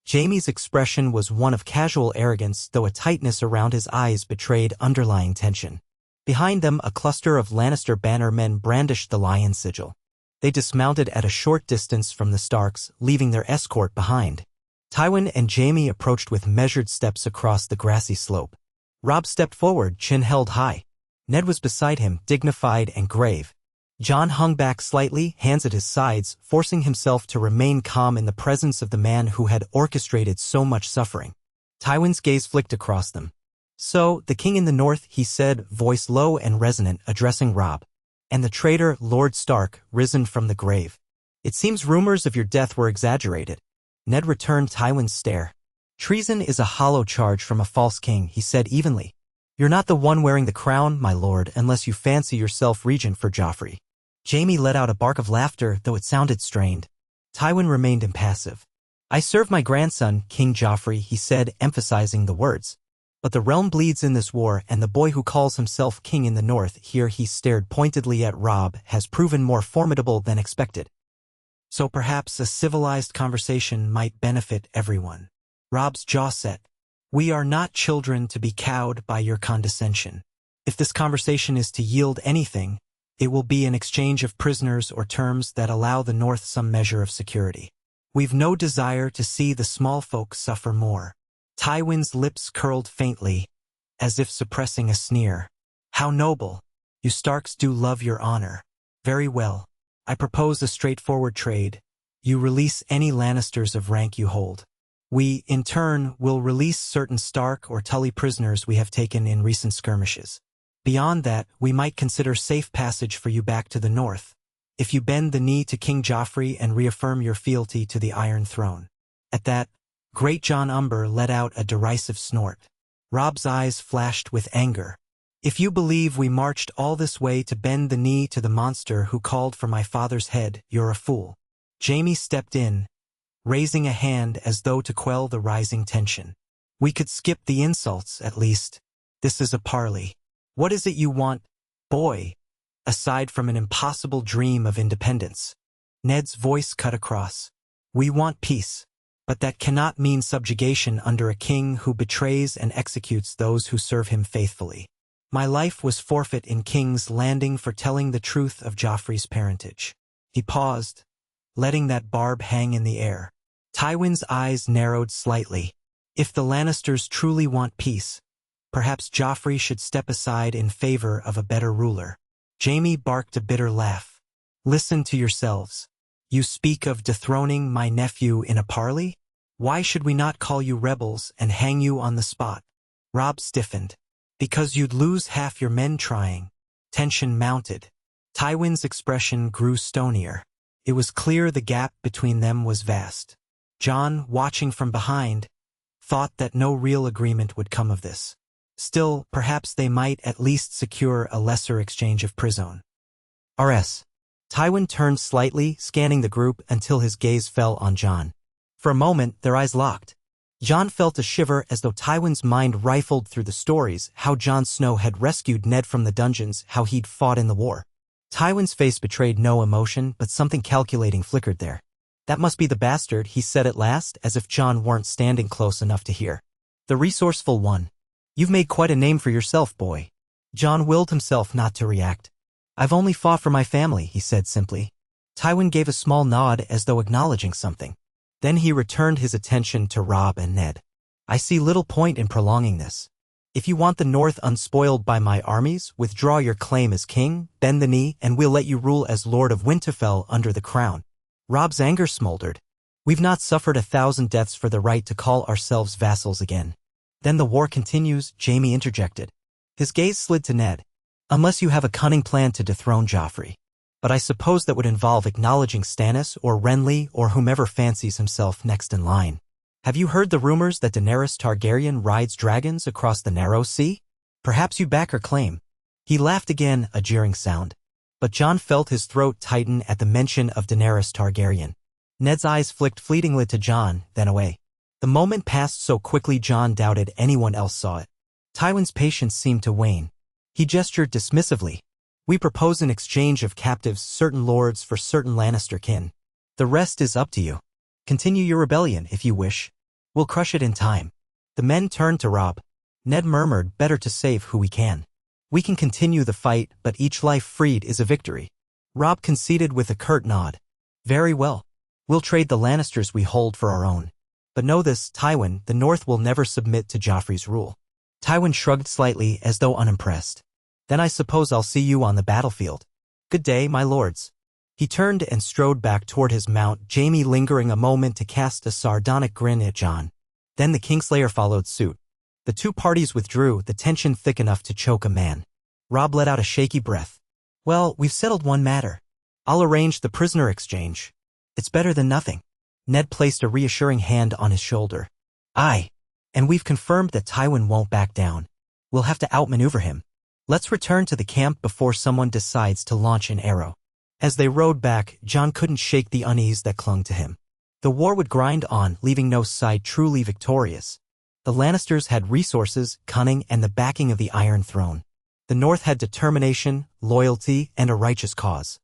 Jaime's expression was one of casual arrogance, though a tightness around his eyes betrayed underlying tension. Behind them, a cluster of Lannister bannermen brandished the lion sigil. They dismounted at a short distance from the Starks, leaving their escort behind. Tywin and Jaime approached with measured steps across the grassy slope. Robb stepped forward, chin held high. Ned was beside him, dignified and grave. Jon hung back slightly, hands at his sides, forcing himself to remain calm in the presence of the man who had orchestrated so much suffering. Tywin's gaze flicked across them. "So, the king in the north," he said, voice low and resonant, addressing Robb. "And the traitor, Lord Stark, risen from the grave. It seems rumors of your death were exaggerated." Ned returned Tywin's stare. "Treason is a hollow charge from a false king," he said evenly. "You're not the one wearing the crown, my lord, unless you fancy yourself regent for Joffrey." Jaime let out a bark of laughter, though it sounded strained. Tywin remained impassive. "I serve my grandson, King Joffrey," he said, emphasizing the words. "But the realm bleeds in this war, and the boy who calls himself king in the north," here he stared pointedly at Robb, "has proven more formidable than expected. So perhaps a civilized conversation might benefit everyone." Robb's jaw set. "We are not children to be cowed by your condescension. If this conversation is to yield anything, it will be an exchange of prisoners or terms that allow the North some measure of security. We've no desire to see the small folk suffer more." Tywin's lips curled faintly, as if suppressing a sneer. "How noble. You Starks do love your honor. Very well. I propose a straightforward trade. You release any Lannisters of rank you hold. We, in turn, will release certain Stark or Tully prisoners we have taken in recent skirmishes. Beyond that, we might consider safe passage for you back to the north, if you bend the knee to King Joffrey and reaffirm your fealty to the Iron Throne." At that, great Jon Umber let out a derisive snort. Robb's eyes flashed with anger. "If you believe we marched all this way to bend the knee to the monster who called for my father's head, you're a fool." Jaime stepped in, raising a hand as though to quell the rising tension. "We could skip the insults, at least. This is a parley. What is it you want, boy, aside from an impossible dream of independence?" Ned's voice cut across. "We want peace, but that cannot mean subjugation under a king who betrays and executes those who serve him faithfully. My life was forfeit in King's Landing for telling the truth of Joffrey's parentage." He paused, letting that barb hang in the air. Tywin's eyes narrowed slightly. If the Lannisters truly want peace, perhaps Joffrey should step aside in favor of a better ruler. Jaime barked a bitter laugh. "Listen to yourselves. You speak of dethroning my nephew in a parley? Why should we not call you rebels and hang you on the spot?" Robb stiffened. Because you'd lose half your men trying. Tension mounted. Tywin's expression grew stonier. It was clear the gap between them was vast. Jon, watching from behind, thought that no real agreement would come of this. Still, perhaps they might at least secure a lesser exchange of prison. RS. Tywin turned slightly, scanning the group until his gaze fell on Jon. For a moment, their eyes locked. Jon felt a shiver as though Tywin's mind rifled through the stories, how Jon Snow had rescued Ned from the dungeons, how he'd fought in the war. Tywin's face betrayed no emotion, but something calculating flickered there. That must be the bastard, he said at last, as if Jon weren't standing close enough to hear. The resourceful one. You've made quite a name for yourself, boy. Jon willed himself not to react. I've only fought for my family, he said simply. Tywin gave a small nod as though acknowledging something. Then he returned his attention to Robb and Ned. I see little point in prolonging this. If you want the North unspoiled by my armies, withdraw your claim as king, bend the knee, and we'll let you rule as Lord of Winterfell under the crown. Robb's anger smoldered. We've not suffered 1,000 deaths for the right to call ourselves vassals again. Then the war continues, Jaime interjected. His gaze slid to Ned. Unless you have a cunning plan to dethrone Joffrey. But I suppose that would involve acknowledging Stannis or Renly or whomever fancies himself next in line. Have you heard the rumors that Daenerys Targaryen rides dragons across the narrow sea? Perhaps you back her claim. He laughed again, a jeering sound. But Jon felt his throat tighten at the mention of Daenerys Targaryen. Ned's eyes flicked fleetingly to Jon, then away. The moment passed so quickly Jon doubted anyone else saw it. Tywin's patience seemed to wane. He gestured dismissively. We propose an exchange of captives, certain lords for certain Lannister kin. The rest is up to you. Continue your rebellion if you wish. We'll crush it in time. The men turned to Robb. Ned murmured, better to save who we can. We can continue the fight, but each life freed is a victory. Robb conceded with a curt nod. Very well. We'll trade the Lannisters we hold for our own. But know this, Tywin, the North will never submit to Joffrey's rule. Tywin shrugged slightly as though unimpressed. Then I suppose I'll see you on the battlefield. Good day, my lords. He turned and strode back toward his mount, Jaime lingering a moment to cast a sardonic grin at Jon. Then the Kingslayer followed suit. The two parties withdrew, the tension thick enough to choke a man. Robb let out a shaky breath. Well, we've settled one matter. I'll arrange the prisoner exchange. It's better than nothing. Ned placed a reassuring hand on his shoulder. Aye. And we've confirmed that Tywin won't back down. We'll have to outmaneuver him. Let's return to the camp before someone decides to launch an arrow. As they rode back, Jon couldn't shake the unease that clung to him. The war would grind on, leaving no side truly victorious. The Lannisters had resources, cunning, and the backing of the Iron Throne. The North had determination, loyalty, and a righteous cause.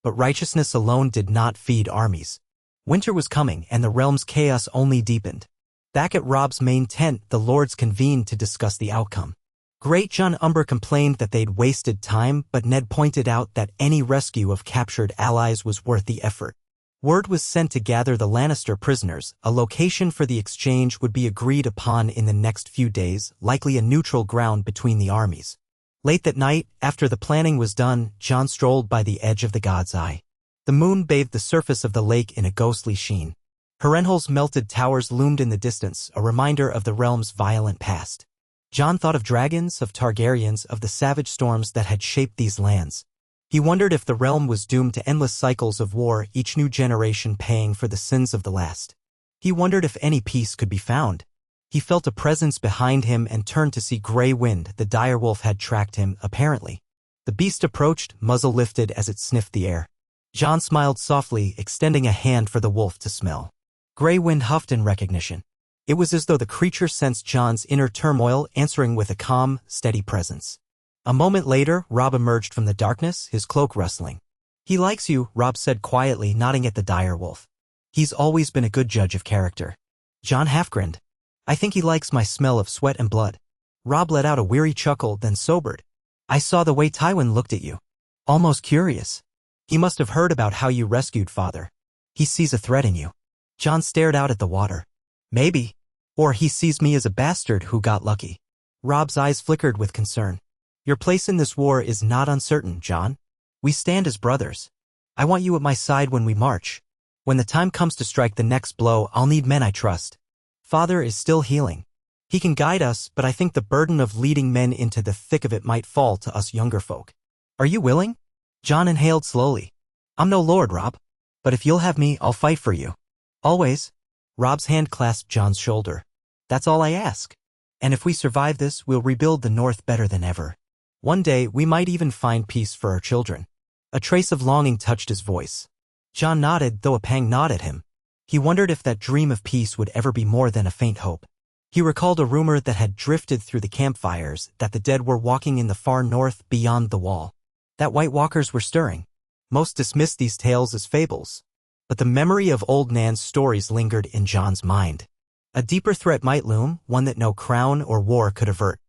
But righteousness alone did not feed armies. Winter was coming, and the realm's chaos only deepened. Back at Robb's main tent, the lords convened to discuss the outcome. Great Jon Umber complained that they'd wasted time, but Ned pointed out that any rescue of captured allies was worth the effort. Word was sent to gather the Lannister prisoners. A location for the exchange would be agreed upon in the next few days, likely a neutral ground between the armies. Late that night, after the planning was done, Jon strolled by the edge of the God's Eye. The moon bathed the surface of the lake in a ghostly sheen. Harrenhal's melted towers loomed in the distance, a reminder of the realm's violent past. Jon thought of dragons, of Targaryens, of the savage storms that had shaped these lands. He wondered if the realm was doomed to endless cycles of war, each new generation paying for the sins of the last. He wondered if any peace could be found. He felt a presence behind him and turned to see Grey Wind. The direwolf had tracked him, apparently. The beast approached, muzzle lifted as it sniffed the air. Jon smiled softly, extending a hand for the wolf to smell. Grey Wind huffed in recognition. It was as though the creature sensed Jon's inner turmoil, answering with a calm, steady presence. A moment later, Robb emerged from the darkness, his cloak rustling. He likes you, Robb said quietly, nodding at the direwolf. He's always been a good judge of character. Jon half-grinned. I think he likes my smell of sweat and blood. Robb let out a weary chuckle, then sobered. I saw the way Tywin looked at you. Almost curious. He must have heard about how you rescued father. He sees a threat in you. Jon stared out at the water. Maybe. Or he sees me as a bastard who got lucky. Robb's eyes flickered with concern. Your place in this war is not uncertain, Jon. We stand as brothers. I want you at my side when we march. When the time comes to strike the next blow, I'll need men I trust. Father is still healing. He can guide us, but I think the burden of leading men into the thick of it might fall to us younger folk. Are you willing? Jon inhaled slowly. I'm no lord, Robb. But if you'll have me, I'll fight for you. Always. Robb's hand clasped Jon's shoulder. That's all I ask. And if we survive this, we'll rebuild the North better than ever. One day, we might even find peace for our children. A trace of longing touched his voice. Jon nodded, though a pang gnawed at him. He wondered if that dream of peace would ever be more than a faint hope. He recalled a rumor that had drifted through the campfires that the dead were walking in the far north beyond the wall. That White Walkers were stirring. Most dismissed these tales as fables. But the memory of old Nan's stories lingered in Jon's mind. A deeper threat might loom, one that no crown or war could avert.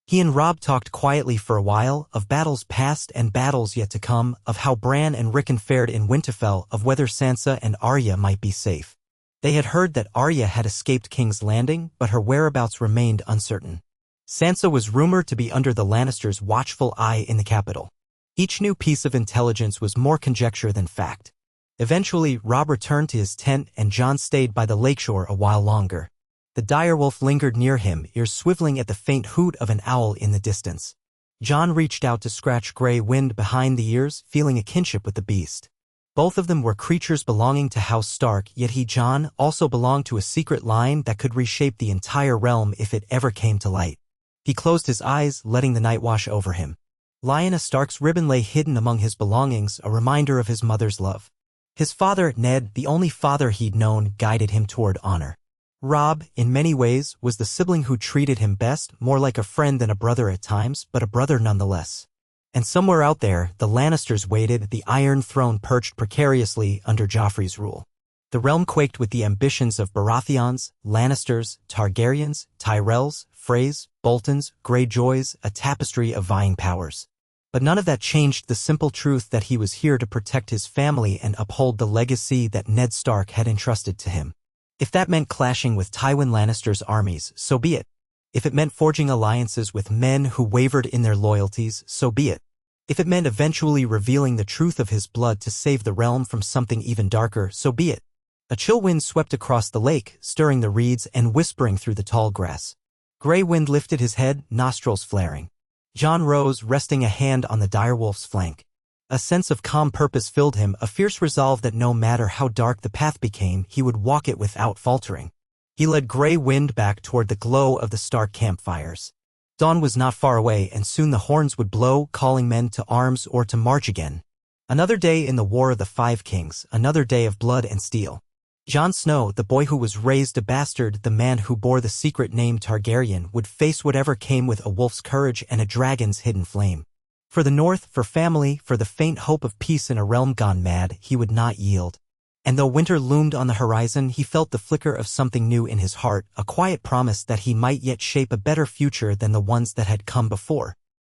He and Robb talked quietly for a while, of battles past and battles yet to come, of how Bran and Rickon fared in Winterfell, of whether Sansa and Arya might be safe. They had heard that Arya had escaped King's Landing, but her whereabouts remained uncertain. Sansa was rumored to be under the Lannisters' watchful eye in the capital. Each new piece of intelligence was more conjecture than fact. Eventually, Robb returned to his tent and Jon stayed by the lakeshore a while longer. The direwolf lingered near him, ears swiveling at the faint hoot of an owl in the distance. Jon reached out to scratch Grey Wind behind the ears, feeling a kinship with the beast. Both of them were creatures belonging to House Stark, yet he, Jon, also belonged to a secret line that could reshape the entire realm if it ever came to light. He closed his eyes, letting the night wash over him. Lyanna Stark's ribbon lay hidden among his belongings, a reminder of his mother's love. His father, Ned, the only father he'd known, guided him toward honor. Robb, in many ways, was the sibling who treated him best, more like a friend than a brother at times, but a brother nonetheless. And somewhere out there, the Lannisters waited, the Iron Throne perched precariously under Joffrey's rule. The realm quaked with the ambitions of Baratheons, Lannisters, Targaryens, Tyrells, Freys, Boltons, Greyjoys, a tapestry of vying powers. But none of that changed the simple truth that he was here to protect his family and uphold the legacy that Ned Stark had entrusted to him. If that meant clashing with Tywin Lannister's armies, so be it. If it meant forging alliances with men who wavered in their loyalties, so be it. If it meant eventually revealing the truth of his blood to save the realm from something even darker, so be it. A chill wind swept across the lake, stirring the reeds and whispering through the tall grass. Grey Wind lifted his head, nostrils flaring. Jon rose, resting a hand on the direwolf's flank. A sense of calm purpose filled him, a fierce resolve that no matter how dark the path became, he would walk it without faltering. He led Grey Wind back toward the glow of the Stark campfires. Dawn was not far away, and soon the horns would blow, calling men to arms or to march again. Another day in the War of the Five Kings, another day of blood and steel. Jon Snow, the boy who was raised a bastard, the man who bore the secret name Targaryen, would face whatever came with a wolf's courage and a dragon's hidden flame. For the North, for family, for the faint hope of peace in a realm gone mad, he would not yield. And though winter loomed on the horizon, he felt the flicker of something new in his heart, a quiet promise that he might yet shape a better future than the ones that had come before.